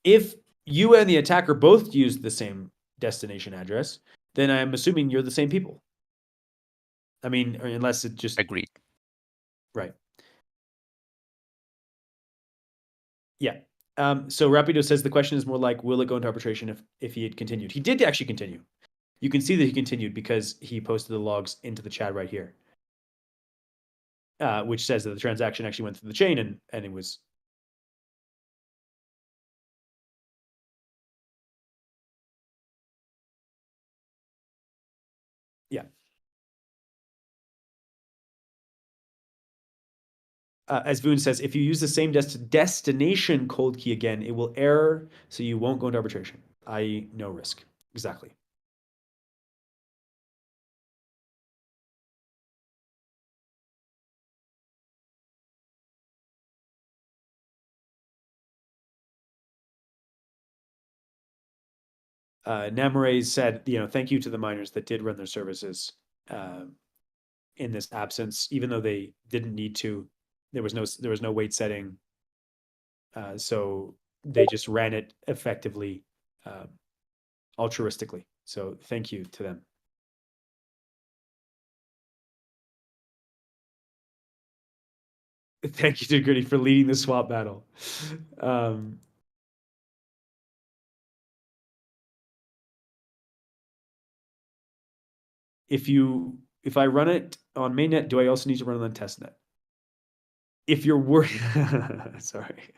if you and the attacker both used the same destination address, then I'm assuming you're the same people. I mean, unless it just agreed. Right. Yeah. So Rapido says the question is more like, will it go into arbitration if he had continued? He did actually continue. You can see that he continued because he posted the logs into the chat right here. which says that the transaction actually went through the chain and it was. Yeah. As Voon says, if you use the same destination cold key again, it will error, so you won't go into arbitration. I no risk. Exactly. Namore said, thank you to the miners that did run their services in this absence, even though they didn't need to. There was no weight setting, so they just ran it effectively, altruistically. So thank you to them. Thank you to Gritty for leading the swap battle. If I run it on mainnet, do I also need to run it on testnet? If you're worried, sorry.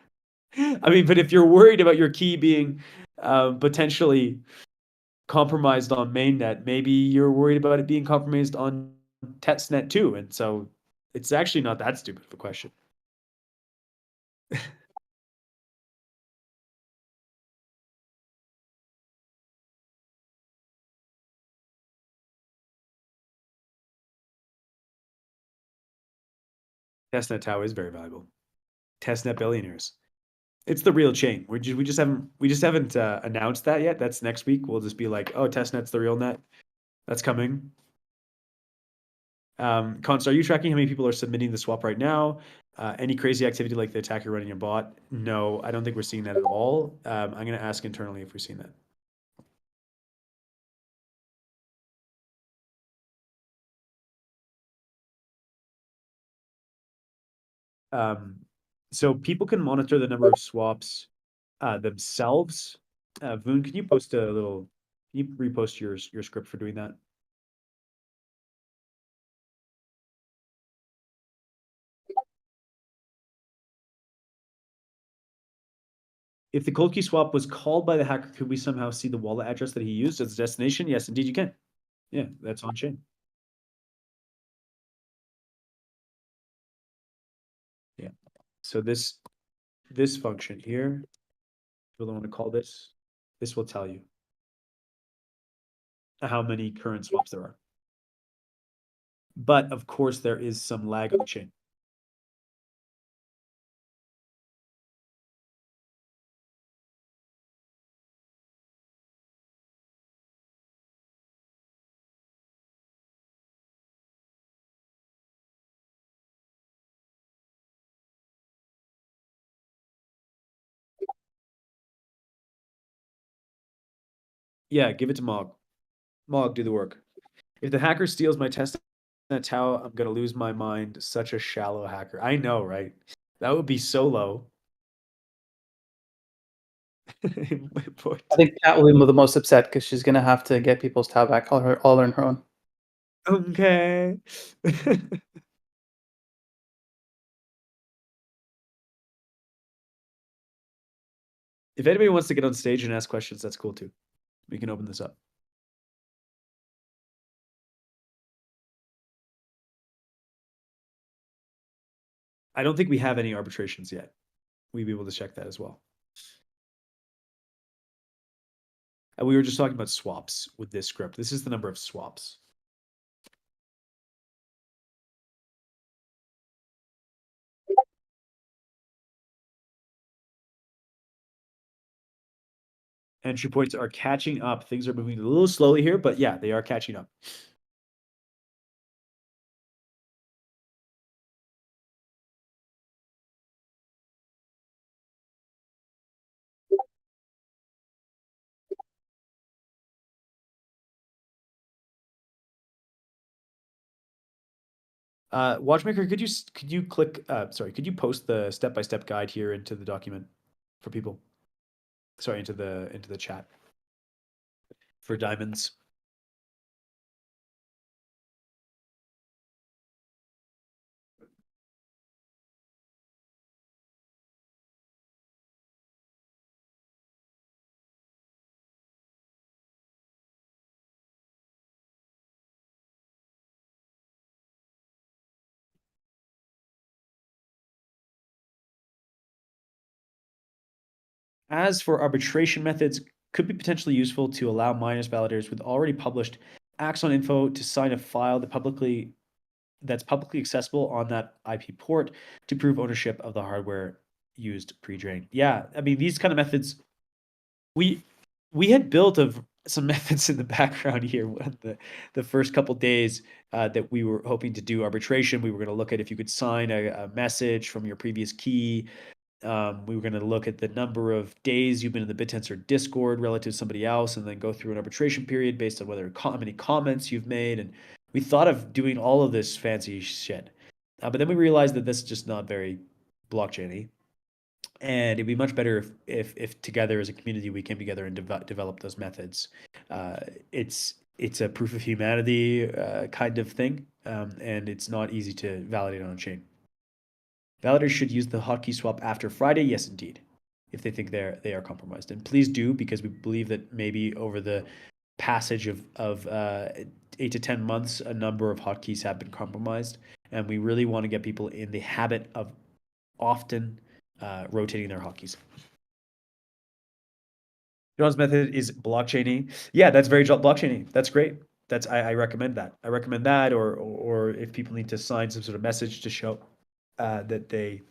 I mean, but if you're worried about your key being potentially compromised on mainnet, maybe you're worried about it being compromised on testnet too. And so it's actually not that stupid of a question. Testnet Tau is very valuable. Testnet billionaires. It's the real chain. We just haven't announced that yet. That's next week. We'll just be like, oh, testnet's the real net. That's coming. Const, are you tracking how many people are submitting the swap right now? Any crazy activity like the attacker running a bot? No, I don't think we're seeing that at all. I'm going to ask internally if we've seen that. So people can monitor the number of swaps themselves. Voon, can you post a little? Can you repost your script for doing that? If the cold key swap was called by the hacker, could we somehow see the wallet address that he used as a destination? Yes, indeed you can. Yeah, that's on chain. Yeah. So this function here, if you want to call this will tell you how many current swaps there are. But of course, there is some lag on the chain. Yeah, give it to Mog. Mog, do the work. If the hacker steals my test Tau, I'm gonna lose my mind. Such a shallow hacker. I know, right? That would be so low. I think Kat will be the most upset because she's gonna have to get people's Tau back all on her own. Okay. If anybody wants to get on stage and ask questions, that's cool too. We can open this up. I don't think we have any arbitrations yet. We'd be able to check that as well. And we were just talking about swaps with this script. This is the number of swaps. Entry points are catching up. Things are moving a little slowly here, but yeah, they are catching up. Watchmaker, could you click? Could you post the step-by-step guide here into the document for people? Sorry, into the chat for diamonds. As for arbitration methods, could be potentially useful to allow miners validators with already published Axon info to sign a file that's publicly accessible on that IP port to prove ownership of the hardware used pre-drain. Yeah, I mean these kind of methods, we had built some methods in the background here. The first couple days that we were hoping to do arbitration, we were going to look at if you could sign a message from your previous key. We were going to look at the number of days you've been in the BitTensor Discord relative to somebody else, and then go through an arbitration period based on how many comments you've made. And we thought of doing all of this fancy shit, but then we realized that this is just not very blockchain-y, and it'd be much better if together as a community we came together and develop those methods. It's a proof of humanity kind of thing, and it's not easy to validate on chain. Validators should use the hotkey swap after Friday. Yes, indeed, if they think they are compromised, and please do, because we believe that maybe over the passage of 8 to 10 months, a number of hotkeys have been compromised, and we really want to get people in the habit of often rotating their hotkeys. John's method is blockchain-y. Yeah, that's very blockchain-y. That's great. I recommend that. I recommend that, or if people need to sign some sort of message to show that they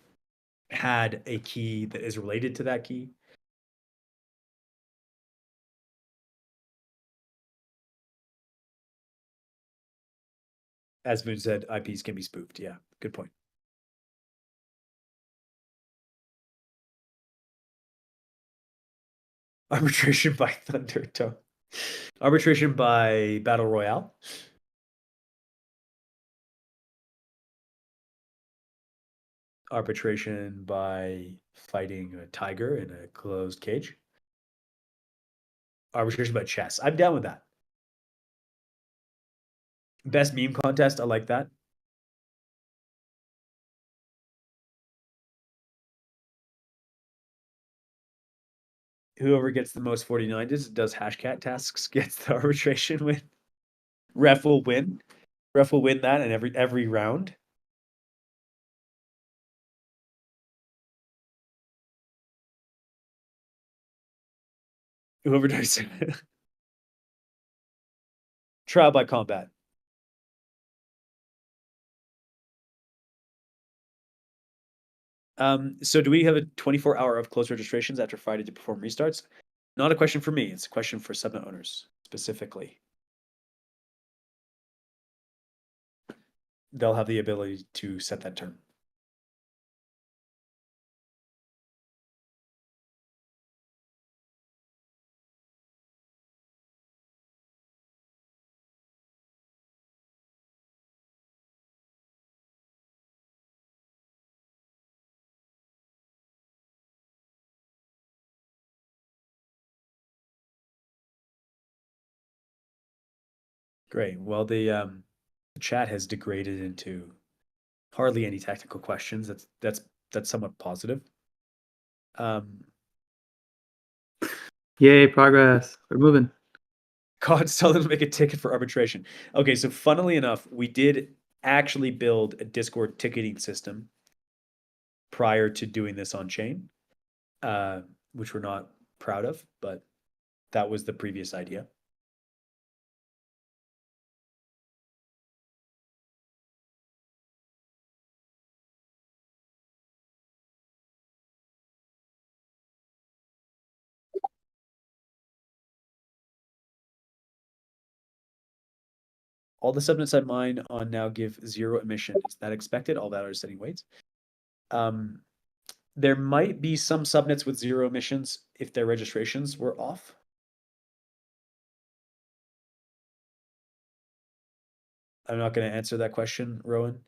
had a key that is related to that key. As Moon said, IPs can be spoofed. Yeah, good point. Arbitration by Thundertone. Arbitration by Battle Royale. Arbitration by fighting a tiger in a closed cage. Arbitration by chess. I'm down with that. Best meme contest. I like that. Whoever gets the most 49s does hashcat tasks gets the arbitration win. Ref will win. Ref will win that in every round. Whoever does trial by combat. So do we have a 24-hour of closed registrations after Friday to perform restarts? Not a question for me. It's a question for subnet owners specifically. They'll have the ability to set that term. Great. Well, the chat has degraded into hardly any technical questions. That's somewhat positive. Yay, progress. We're moving. God's telling them to make a ticket for arbitration. Okay, so funnily enough, we did actually build a Discord ticketing system prior to doing this on chain, which we're not proud of, but that was the previous idea. All the subnets I mine on now give 0 emission. Is that expected? All validators setting weights. There might be some subnets with 0 emissions if their registrations were off. I'm not going to answer that question, Rowan.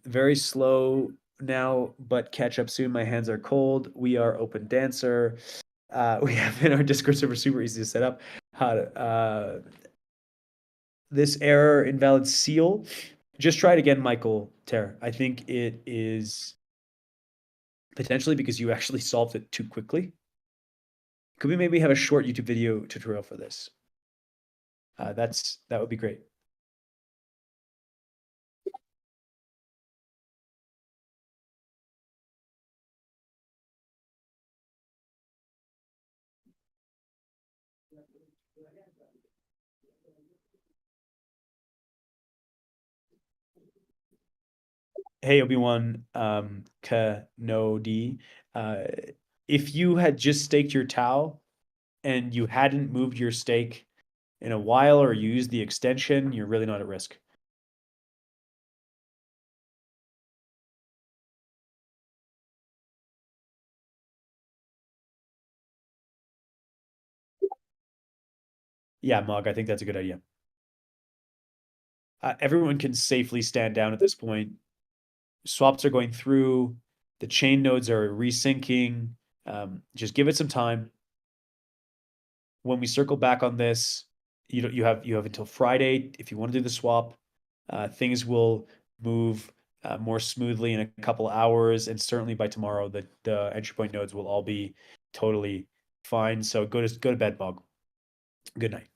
Very slow now, but catch up soon. My hands are cold. We are Open Dancer. We have in our Discord server super easy to set up. This error invalid seal. Just try it again, Michael Ter. I think it is potentially because you actually solved it too quickly. Could we maybe have a short YouTube video tutorial for this? That would be great. Hey, Obi-Wan, Kenobi, if you had just staked your tau and you hadn't moved your stake in a while or you used the extension, you're really not at risk. Yeah, Mog, I think that's a good idea. Everyone can safely stand down at this point. Swaps are going through, the chain nodes are resyncing. Just give it some time. When we circle back on this, you have until Friday if you want to do the swap. Things will move more smoothly in a couple hours, and certainly by tomorrow, the entry point nodes will all be totally fine. So go to bed, Bog. Good night.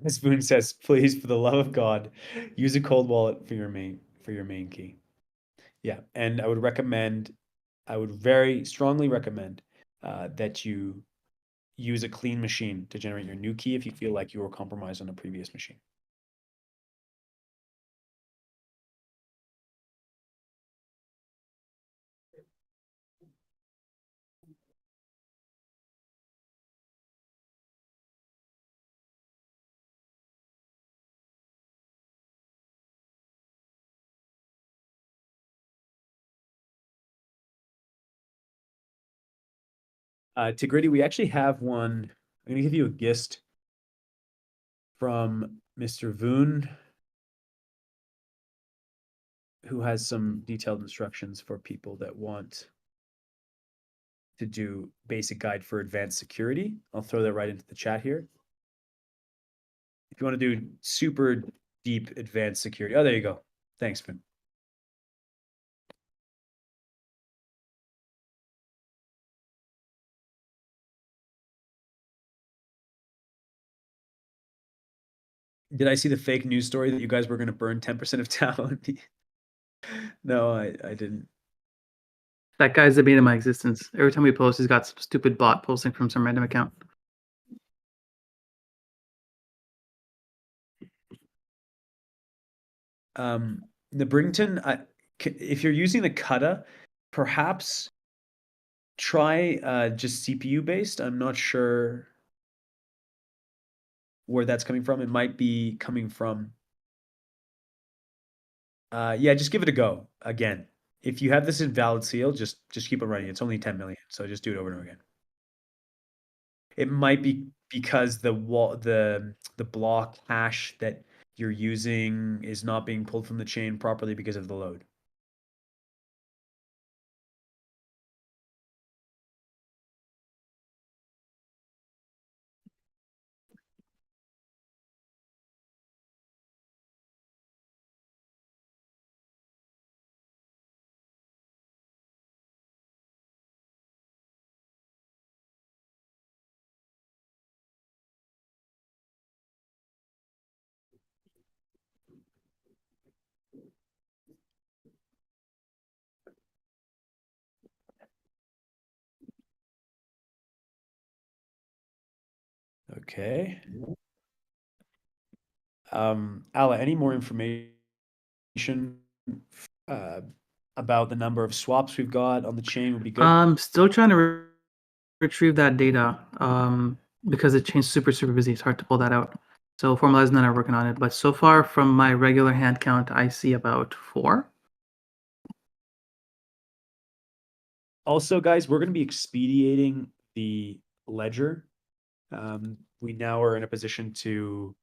Spoon says, please, for the love of God, use a cold wallet for your main key. Yeah, and I would very strongly recommend that you use a clean machine to generate your new key if you feel like you were compromised on a previous machine. Tigritty, we actually have one. I'm going to give you a gist from Mr. Voon, who has some detailed instructions for people that want to do basic guide for advanced security. I'll throw that right into the chat here. If you want to do super deep advanced security. Oh, there you go. Thanks, Voon. Did I see the fake news story that you guys were going to burn 10% of town? No, I didn't. That guy's the bane of my existence. Every time we post, he's got some stupid bot posting from some random account. The Brington, if you're using the Kata, perhaps try just CPU based. I'm not sure where that's coming from. It might be coming from. Yeah, just give it a go again. If you have this invalid seal, just keep it running. It's only 10 million, so just do it over and over again. It might be because the block hash that you're using is not being pulled from the chain properly because of the load. Okay. Ala, any more information uh, about the number of swaps we've got on the chain would be good. I'm still trying to retrieve that data because the chain's super busy. It's hard to pull that out. So Formalize and I are working on it. But so far, from my regular hand count, I see about 4. Also, guys, we're going to be expediting the ledger. We now are in a position to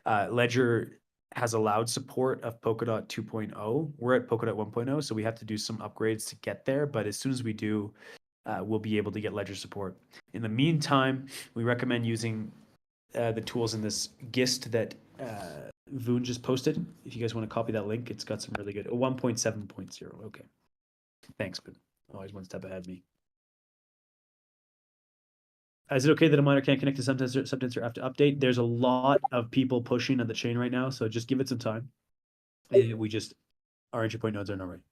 Ledger has allowed support of Polkadot 2.0. We're at Polkadot 1.0, so we have to do some upgrades to get there. But as soon as we do, we'll be able to get Ledger support. In the meantime, we recommend using the tools in this GIST that Voon just posted. If you guys want to copy that link, it's got some really good 1.7.0. Okay. Thanks, but always one step ahead of me. Is it okay that a miner can't connect to subtensor after update? There's a lot of people pushing on the chain right now, so just give it some time. Our entry point nodes are not ready.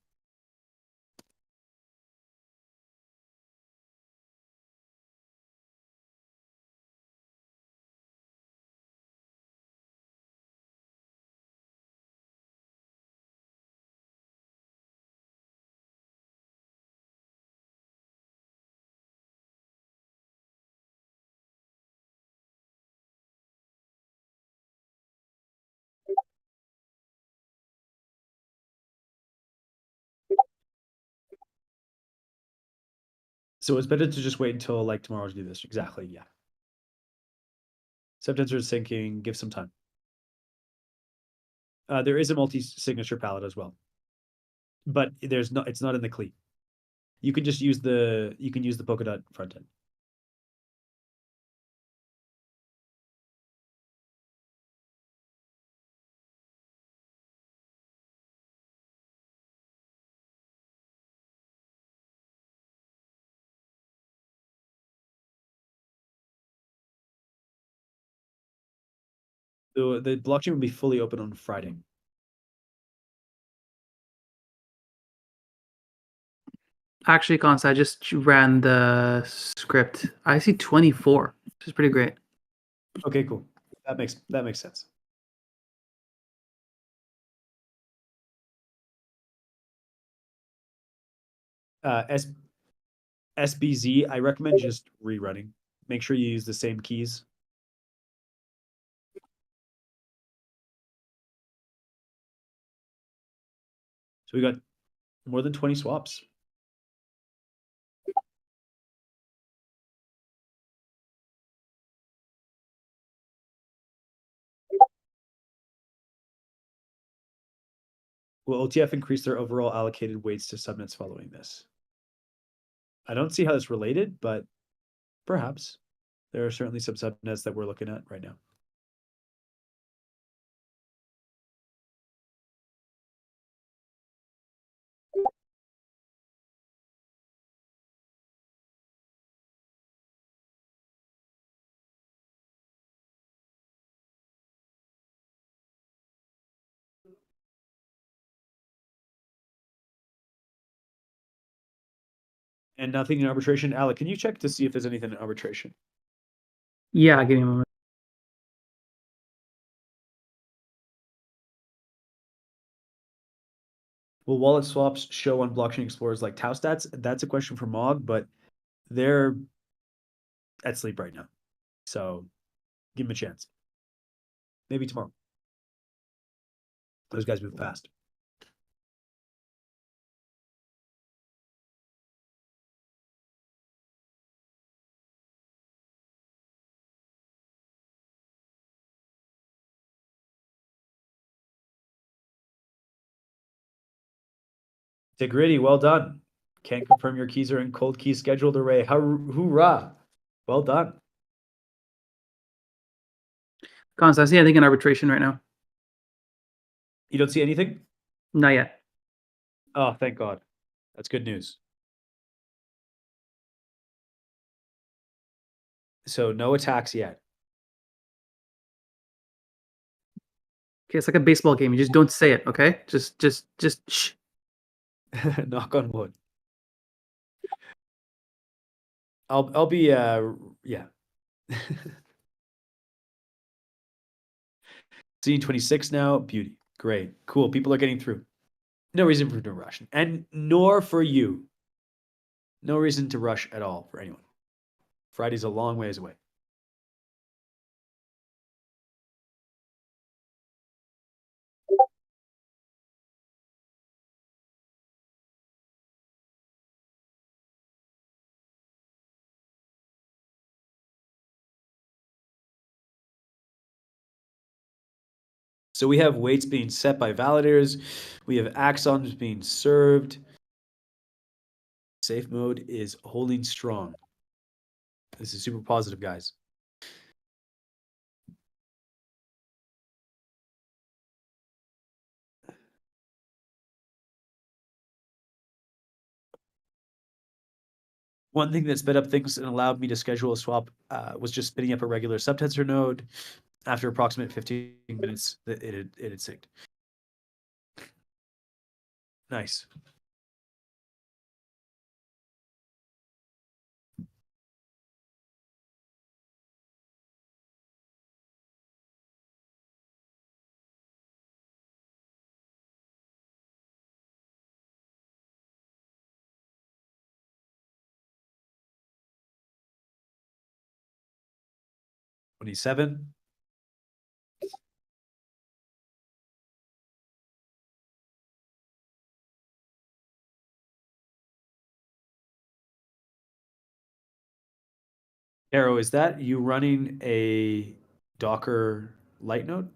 So it's better to just wait until like tomorrow to do this. Exactly, yeah. Subtensor is syncing, give some time. There is a multi-signature palette as well, but it's not in the CLI. You can just use the Polkadot front end. The blockchain will be fully open on Friday. Actually, Cons, I just ran the script. I see 24, which is pretty great. Okay, cool. That makes sense. SBZ, I recommend just rerunning. Make sure you use the same keys. So we got more than 20 swaps. Will OTF increase their overall allocated weights to subnets following this? I don't see how it's related, but perhaps. There are certainly some subnets that we're looking at right now. And nothing in arbitration. Alec, can you check to see if there's anything in arbitration? Yeah, give me a moment. Will wallet swaps show on blockchain explorers like Tau stats? That's a question for Mog, but they're at sleep right now. So give them a chance. Maybe tomorrow. Those guys move fast. Tigritty, well done. Can confirm your keys are in cold key scheduled array. Hoorah. Well done. Cons, I see anything in arbitration right now. You don't see anything? Not yet. Oh, thank God. That's good news. So no attacks yet. Okay, it's like a baseball game. You just don't say it, okay? Just shh. Knock on wood. I'll be yeah. Seeing 26 now, beauty. Great. Cool. People are getting through. No reason for to rush. And nor for you. No reason to rush at all for anyone. Friday's a long ways away. So we have weights being set by validators. We have axons being served. Safe mode is holding strong. This is super positive, guys. One thing that sped up things and allowed me to schedule a swap was just spinning up a regular subtensor node. After approximate 15 minutes, it had synced. Nice. $27. Arrow, is that you running a Docker light node?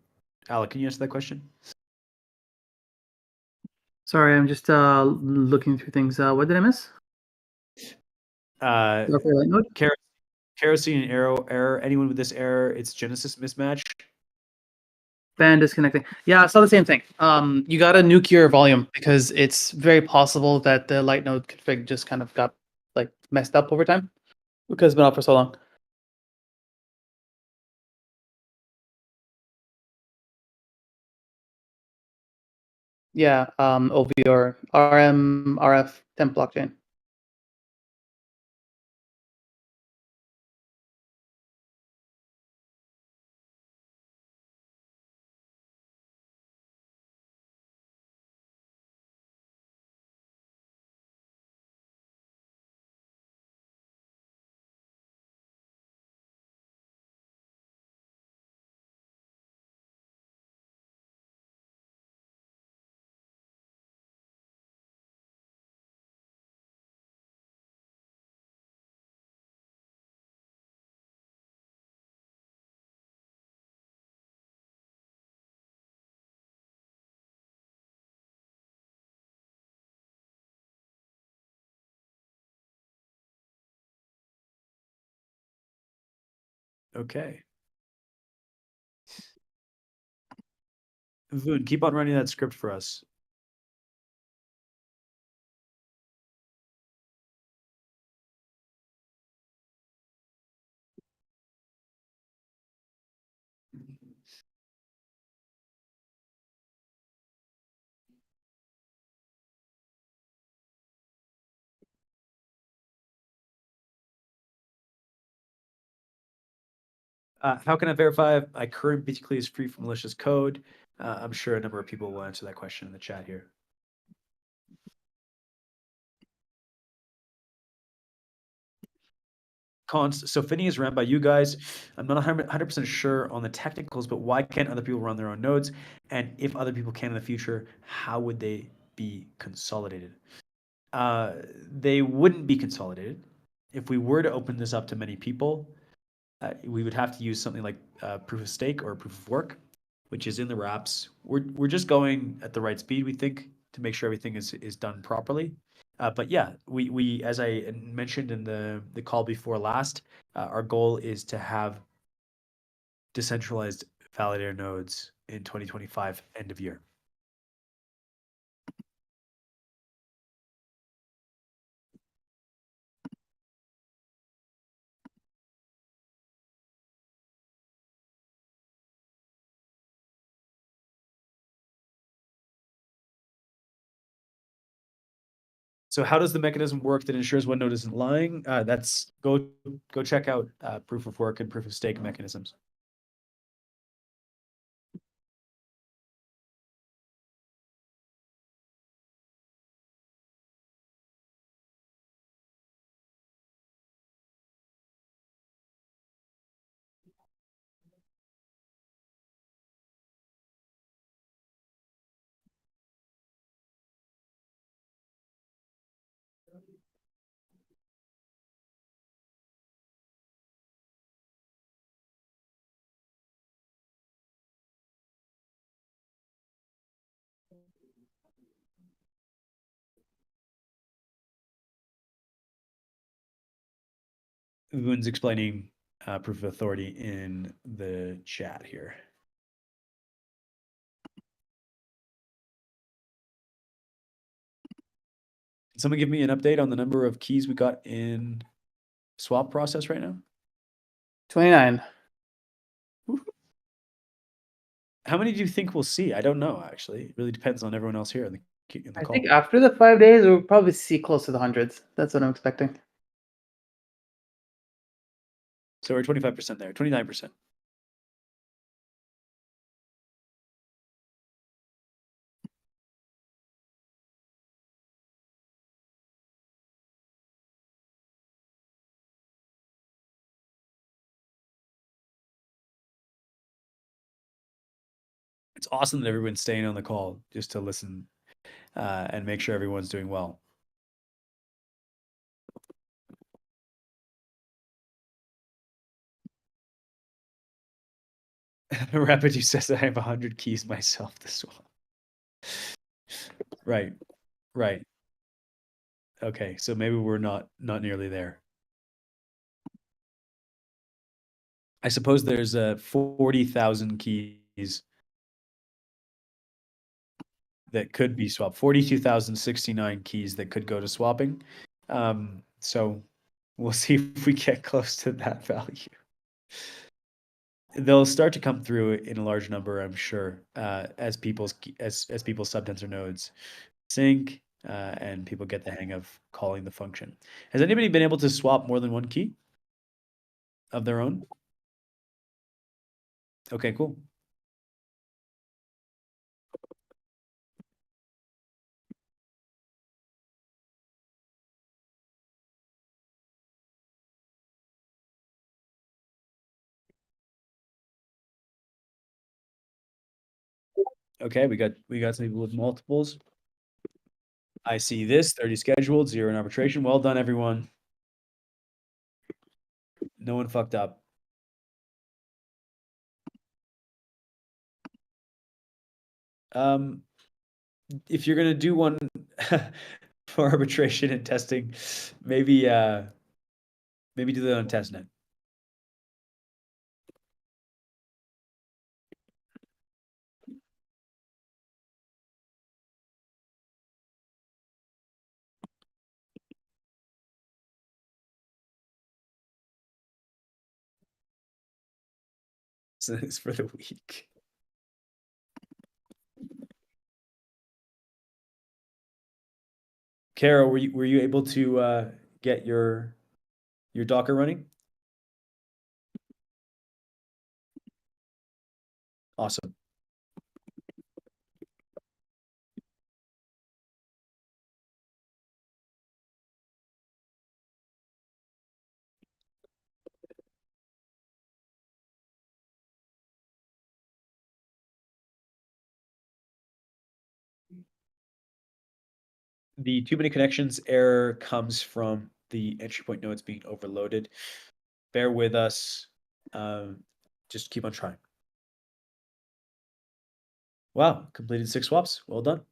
Alec, can you answer that question? Sorry, I'm just looking through things. What did I miss? Docker light node? Kerosene and arrow error. Anyone with this error, it's Genesis mismatch. Fan disconnecting. Yeah, I saw the same thing. You got to nuke your volume because it's very possible that the light node config just kind of got like messed up over time because it's been out for so long. Yeah, OV or RM, RF temp blockchain. Okay. Voon, keep on running that script for us. How can I verify my current BTC is free from malicious code? I'm sure a number of people will answer that question in the chat here. Cons. So Finny is ran by you guys. I'm not 100% sure on the technicals, but why can't other people run their own nodes? And if other people can in the future, how would they be consolidated? They wouldn't be consolidated. If we were to open this up to many people, we would have to use something like proof of stake or proof of work, which is in the wraps. We're just going at the right speed, we think, to make sure everything is done properly. But yeah, we as I mentioned in the call before last, our goal is to have decentralized validator nodes in 2025 end of year. So how does the mechanism work that ensures one node isn't lying? That's go check out proof of work and proof of stake mechanisms. Voon's explaining proof of authority in the chat here. Can someone give me an update on the number of keys we got in swap process right now? 29. How many do you think we'll see? I don't know, actually. It really depends on everyone else here in the I call. think after the 5 days, we'll probably see close to the hundreds. That's what I'm expecting. So we're 25% there, 29%. It's awesome that everyone's staying on the call just to listen and make sure everyone's doing well. Rapid, says I have 100 keys myself to swap. Right, right. Okay, so maybe we're not nearly there. I suppose there's 40,000 keys that could be swapped. 42,069 keys that could go to swapping. So we'll see if we get close to that value. They'll start to come through in a large number, I'm sure, as people's subtensor nodes sync and people get the hang of calling the function. Has anybody been able to swap more than one key of their own? Okay, cool. Okay, we got some people with multiples. I see this 30 scheduled, 0 in arbitration. Well done, everyone. No one fucked up. If you're gonna do one for arbitration and testing, maybe do that on testnet. So it's for the week. Kara, were you able to get your Docker running? Awesome. The too many connections error comes from the entry point nodes being overloaded. Bear with us. Just keep on trying. Wow, completed 6 swaps. Well done.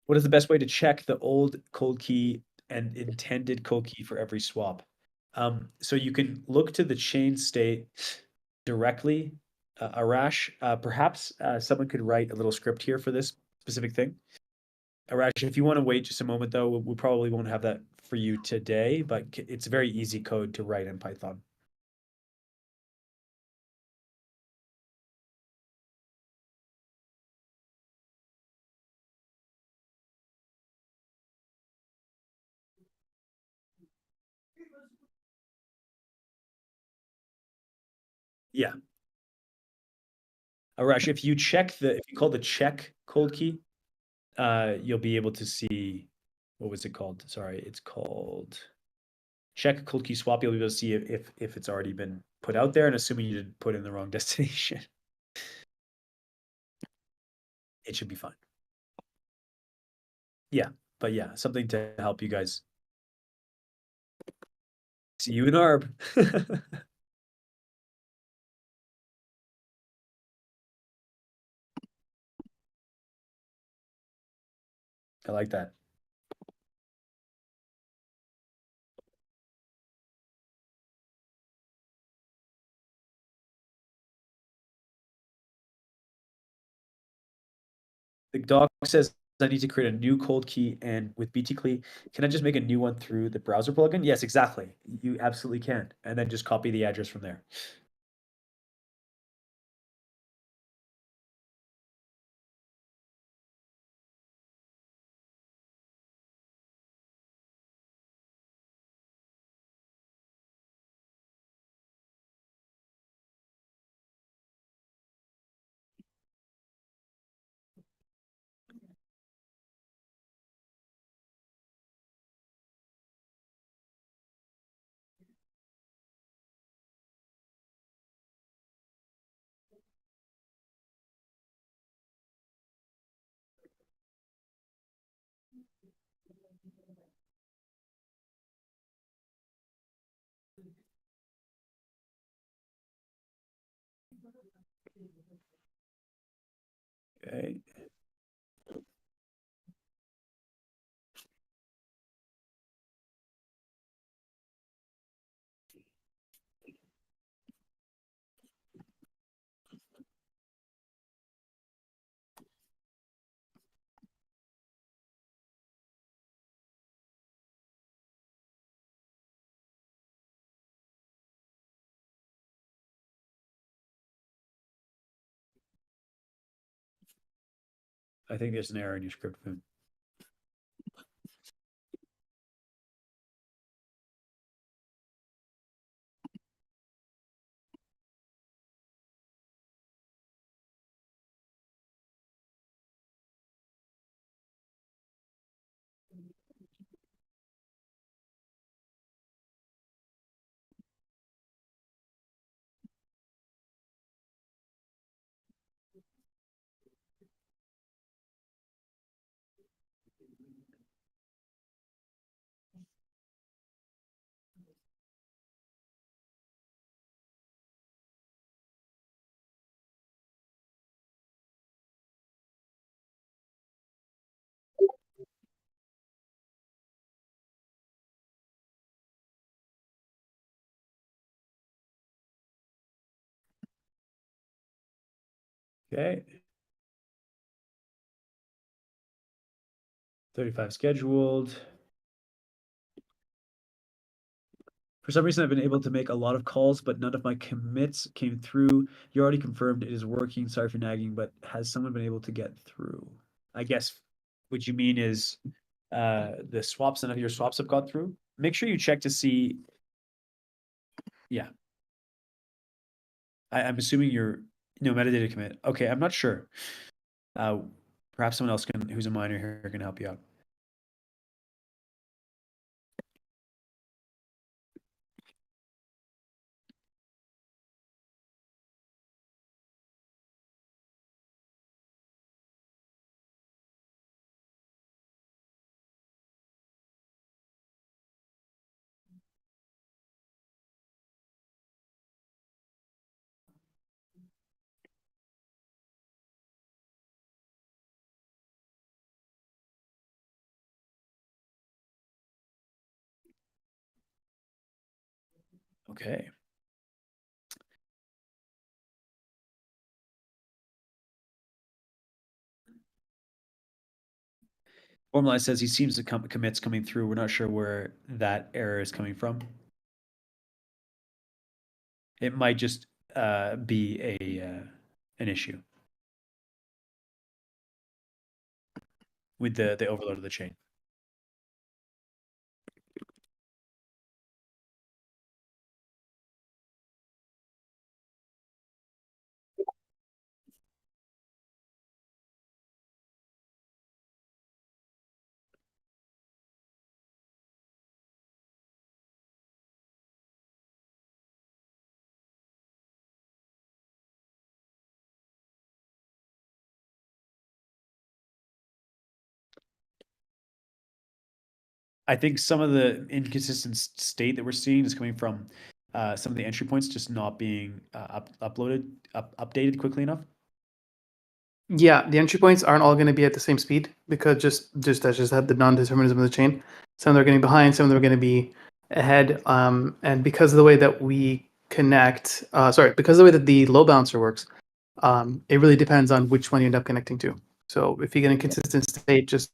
What is the best way to check the old cold key and intended cold key for every swap? So you can look to the chain state directly. Arash, perhaps someone could write a little script here for this specific thing. Arash, if you want to wait just a moment, though, we probably won't have that for you today, but it's very easy code to write in Python. Yeah. Arash, if you call the check cold key, you'll be able to see, what was it called? Sorry, it's called check cold key swap. You'll be able to see if it's already been put out there, and assuming you didn't put in the wrong destination, it should be fine. Yeah, but yeah, something to help you guys. See you in ARB. I like that. The doc says I need to create a new cold key, and with BTCLI, can I just make a new one through the browser plugin? Yes, exactly. You absolutely can, and then just copy the address from there. Okay. I think there's an error in your script. Okay. 35 scheduled. For some reason, I've been able to make a lot of calls, but none of my commits came through. You already confirmed it is working. Sorry for nagging, but has someone been able to get through? I guess what you mean is the swaps, none of your swaps have got through. Make sure you check to see. Yeah. I'm assuming you're metadata commit. Okay, I'm not sure. Perhaps someone else who's a miner here can help you out. Okay. Formalize says he seems to commits coming through. We're not sure where that error is coming from. It might just be an issue with the overload of the chain. I think some of the inconsistent state that we're seeing is coming from some of the entry points just not being updated quickly enough. Yeah, the entry points aren't all going to be at the same speed because that's just had the non-determinism of the chain. Some of them are getting behind, some of them are going to be ahead. And because of the way that we connect, because of the way that the load balancer works, it really depends on which one you end up connecting to. So if you get a consistent state, just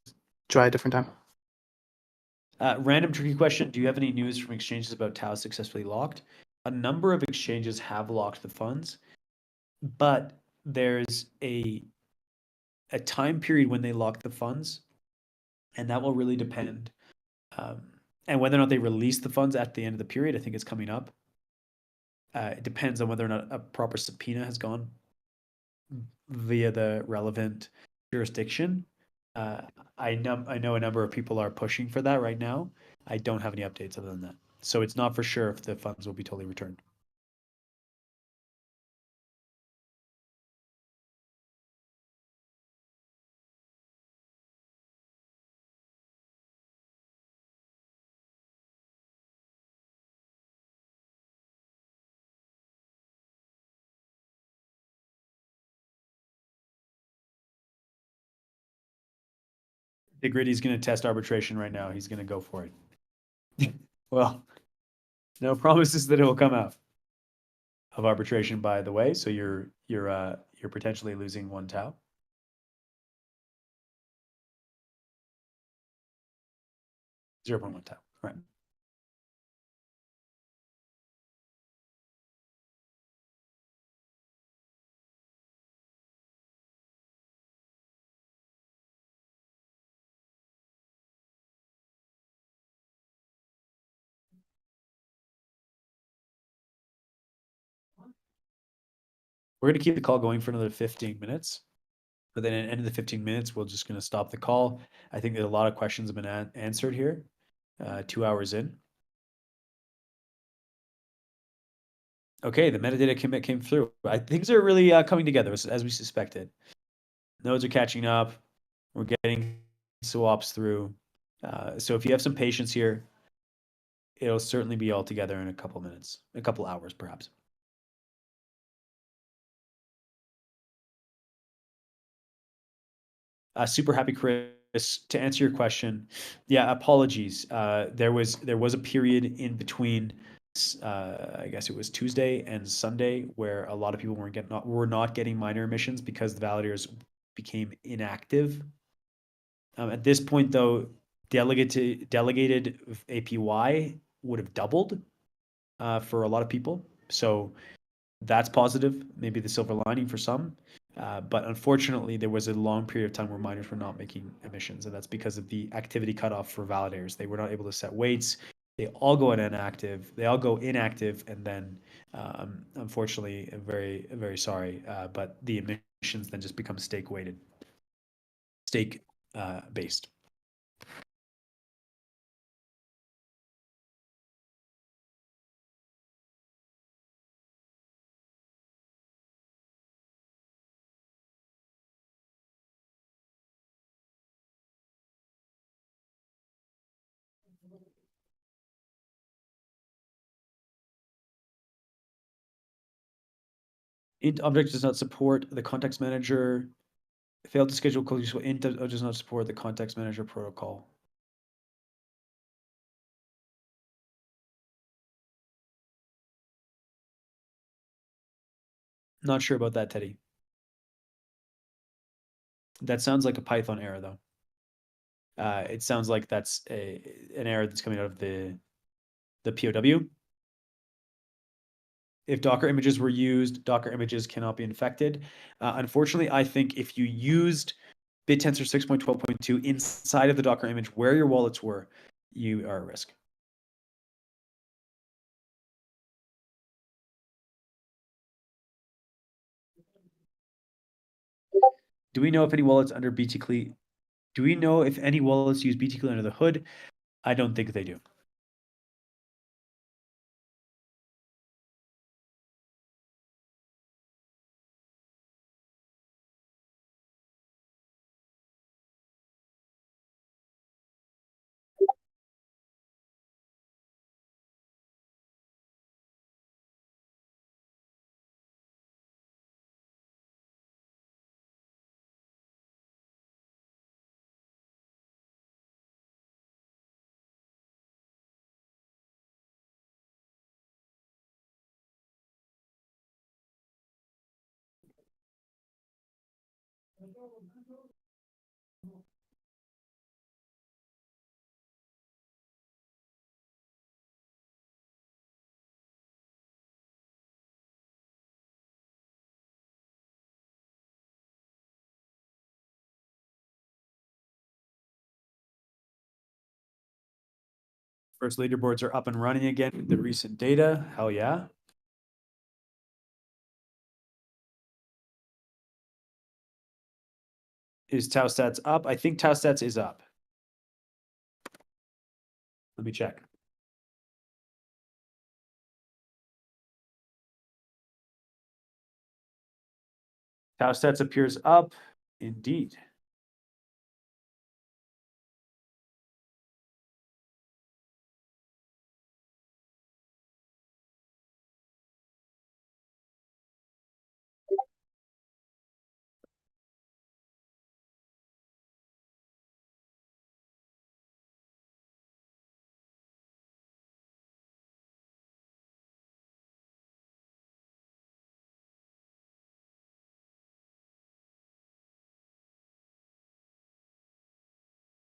try a different time. Random tricky question. Do you have any news from exchanges about Tau successfully locked? A number of exchanges have locked the funds, but there's a time period when they lock the funds, and that will really depend. And whether or not they release the funds at the end of the period, I think it's coming up. It depends on whether or not a proper subpoena has gone via the relevant jurisdiction. I know a number of people are pushing for that right now. I don't have any updates other than that. So it's not for sure if the funds will be totally returned. The Gritty's going to test arbitration right now. He's going to go for it. Well, no promises that it will come out of arbitration, by the way. So you're potentially losing 1 Tau. 0.1 Tau, right? We're going to keep the call going for another 15 minutes. But then at the end of the 15 minutes, we're just going to stop the call. I think that a lot of questions have been answered here, 2 hours in. Okay, the metadata commit came through. Things are really coming together as we suspected. Nodes are catching up. We're getting swaps through. So if you have some patience here, it'll certainly be all together in a couple minutes, a couple hours perhaps. Super happy, Chris. To answer your question, yeah, apologies. There was a period in between. I guess it was Tuesday and Sunday where a lot of people were not getting miner emissions because the validators became inactive. At this point, though, delegated APY would have doubled for a lot of people. So that's positive, maybe the silver lining for some. But unfortunately, there was a long period of time where miners were not making emissions, and that's because of the activity cutoff for validators. They were not able to set weights. They all go inactive. They all go inactive, and then, unfortunately, I'm very, very sorry, but the emissions then just become stake weighted, stake based. Int object does not support the context manager. Failed to schedule code use. Int does not support the context manager protocol. Not sure about that, Teddy. That sounds like a Python error, though. It sounds like that's an error that's coming out of the POW. If Docker images were used, Docker images cannot be infected. Unfortunately, I think if you used BitTensor 6.12.2 inside of the Docker image where your wallets were, you are at risk. Do we know if any wallets under BTCLI? Do we know if any wallets use BTCLI under the hood? I don't think they do. First leaderboards are up and running again with the recent data. Hell yeah. Is Tau stats up? I think Tau stats is up. Let me check. Tau stats appears up. Indeed.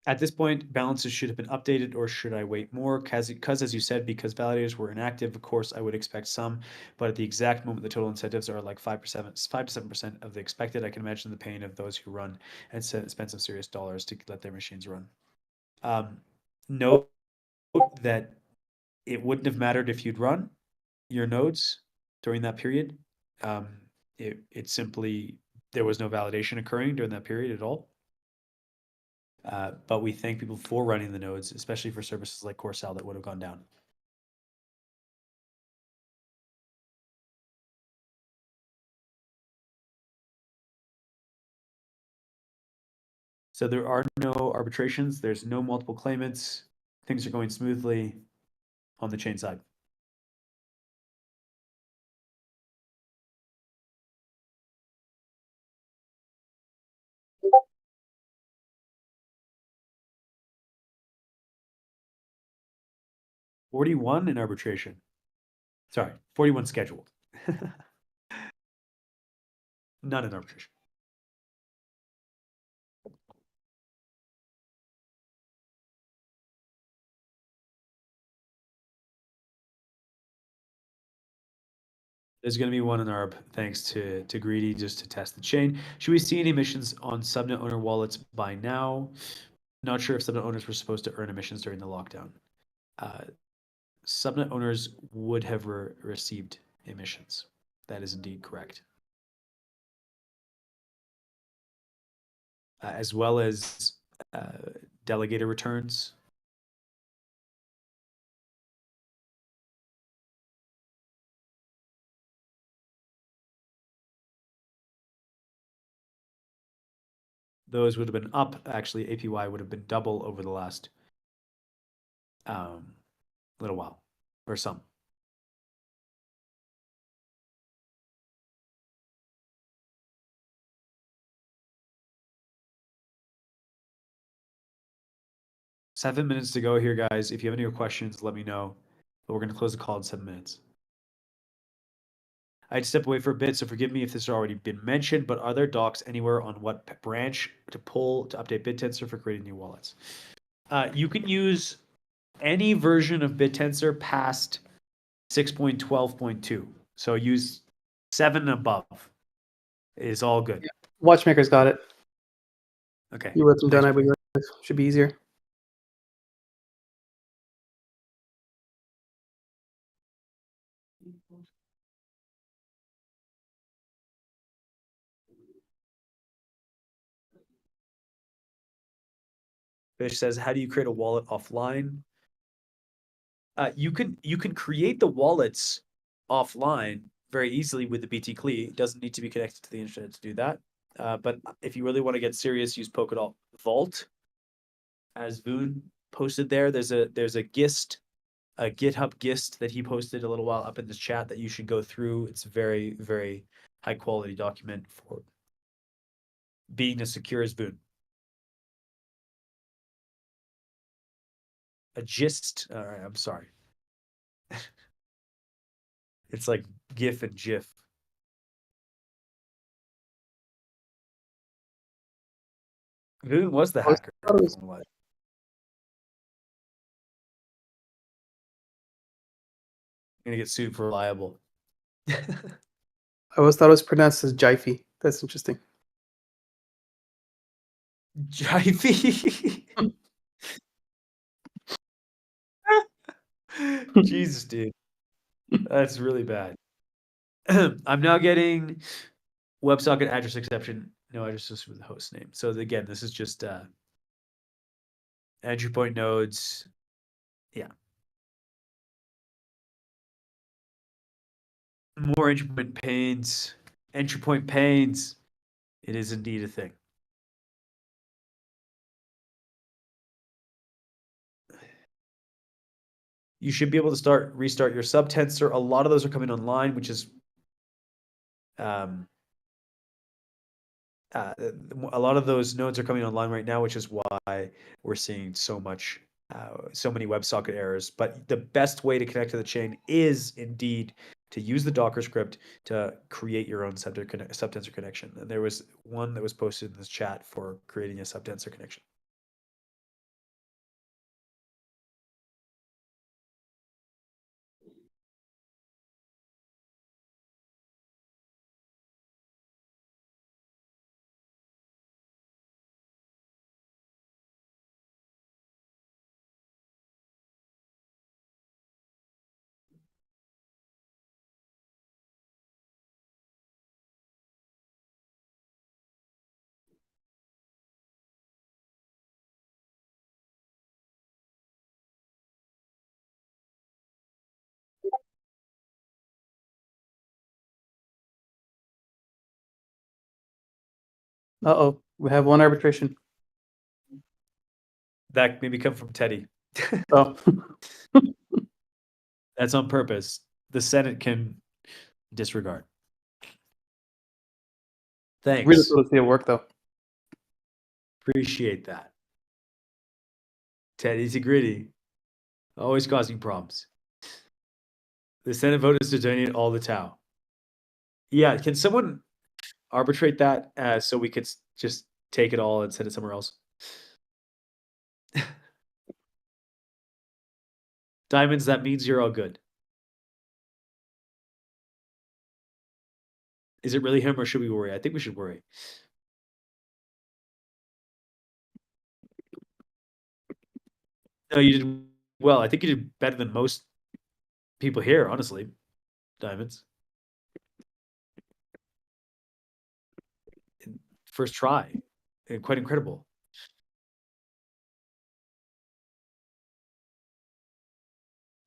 At this point, balances should have been updated, or should I wait more? Because as you said, because validators were inactive, of course, I would expect some, but at the exact moment, the total incentives are like 5%, 5 to 7% of the expected. I can imagine the pain of those who run and spend some serious dollars to let their machines run. Note that it wouldn't have mattered if you'd run your nodes during that period. It simply, there was no validation occurring during that period at all. But we thank people for running the nodes, especially for services like Corcel that would have gone down. So there are no arbitrations. There's no multiple claimants. Things are going smoothly on the chain side. $41 in arbitration. Sorry, 41 scheduled. Not in arbitration. There's going to be one in ARB, thanks to Greedy, just to test the chain. Should we see any emissions on subnet owner wallets by now? Not sure if subnet owners were supposed to earn emissions during the lockdown. Subnet owners would have received emissions. That is indeed correct. As well as delegator returns. Those would have been up. Actually, APY would have been double over the last little while, or some. Seven minutes to go here, guys. If you have any questions, let me know. But we're going to close the call in 7 minutes. I had to step away for a bit, so forgive me if this has already been mentioned, but are there docs anywhere on what branch to pull to update BitTensor for creating new wallets? You can use any version of BitTensor past 6.12.2. So use 7 and above. Is all good. Yeah. Watchmaker's got it. Okay. You wrote them down, I believe. Should be easier. Fish says, how do you create a wallet offline? You can create the wallets offline very easily with the BT CLI. It doesn't need to be connected to the internet to do that. But if you really want to get serious, use Polkadot Vault. As Voon posted there, there's a gist, a GitHub gist that he posted a little while up in this chat that you should go through. It's very, very high quality document for being as secure as Voon. A gist. All right, I'm sorry. It's like GIF and GIF. Who was the I was- hacker? I thought it was- What? I'm gonna get sued for libel. I always thought it was pronounced as Jifey. That's interesting. Jivey. Jesus, dude. That's really bad. I'm now getting WebSocket address exception. No address just with the host name. So again, this is just entry point nodes. Yeah. More entry point panes. Entry point panes. It is indeed a thing. You should be able to restart your subtensor. A lot of those are coming online, which is a lot of those nodes are coming online right now, which is why we're seeing so many WebSocket errors. But the best way to connect to the chain is indeed to use the Docker script to create your own subtensor connection. And there was one that was posted in this chat for creating a subtensor connection. Uh-oh. We have one arbitration. That maybe come from Teddy. Oh. That's on purpose. The Senate can disregard. Thanks. Really cool to see it work, though. Appreciate that. Teddy's a gritty. Always causing problems. The Senate vote is to donate all the Tau. Yeah, can someone arbitrate that so we could just take it all and send it somewhere else? Diamonds, that means you're all good. Is it really him or should we worry? I think we should worry. No, you did well. I think you did better than most people here, honestly. Diamonds. First try. Quite incredible.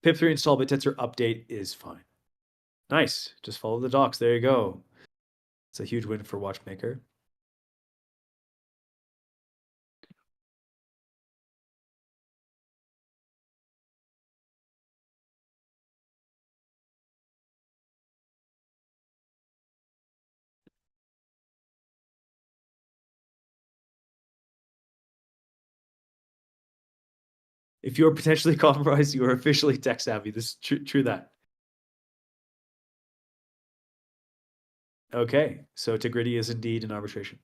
pip3 install bittensor update is fine. Nice. Just follow the docs. There you go. It's a huge win for Watchmaker. If you are potentially compromised, you are officially tech savvy. This is true that. Okay, so Tigridity is indeed an arbitration.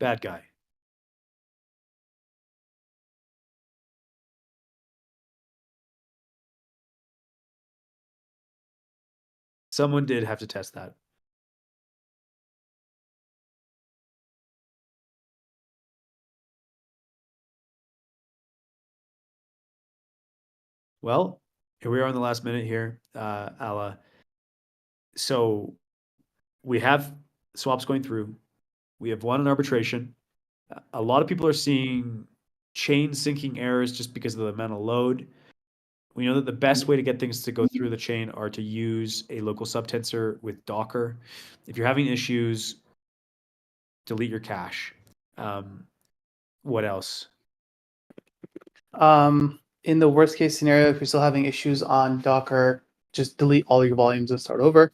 Bad guy. Someone did have to test that. Well, here we are in the last minute here, Ala. So we have swaps going through. We have won an arbitration. A lot of people are seeing chain syncing errors just because of the amount of load. We know that the best way to get things to go through the chain are to use a local subtensor with Docker. If you're having issues, delete your cache. What else? In the worst case scenario, if you're still having issues on Docker, just delete all your volumes and start over.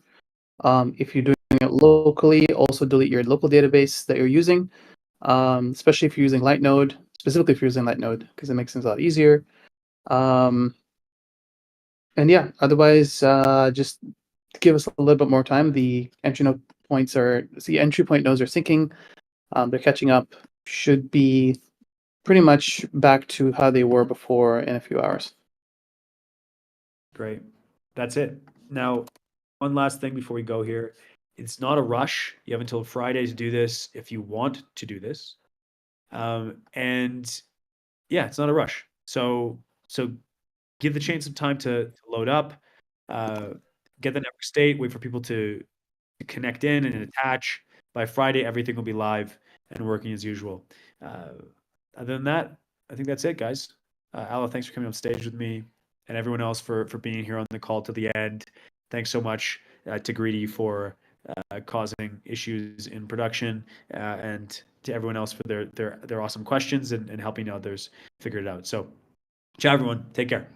If you're doing it locally, also delete your local database that you're using, especially if you're using Lightnode, specifically if you're using Lightnode, because it makes things a lot easier. And yeah, otherwise, just give us a little bit more time. The entry point nodes are syncing. They're catching up. Should be pretty much back to how they were before in a few hours. Great. That's it. Now, one last thing before we go here. It's not a rush. You have until Friday to do this if you want to do this. And yeah, it's not a rush. So give the chain some time to load up, get the network state, wait for people to connect in and attach. By Friday, everything will be live and working as usual. Other than that, I think that's it, guys. Ala, thanks for coming on stage with me, and everyone else for being here on the call to the end. Thanks so much to Greedy for causing issues in production, and to everyone else for their awesome questions and helping others figure it out. So, ciao, everyone. Take care.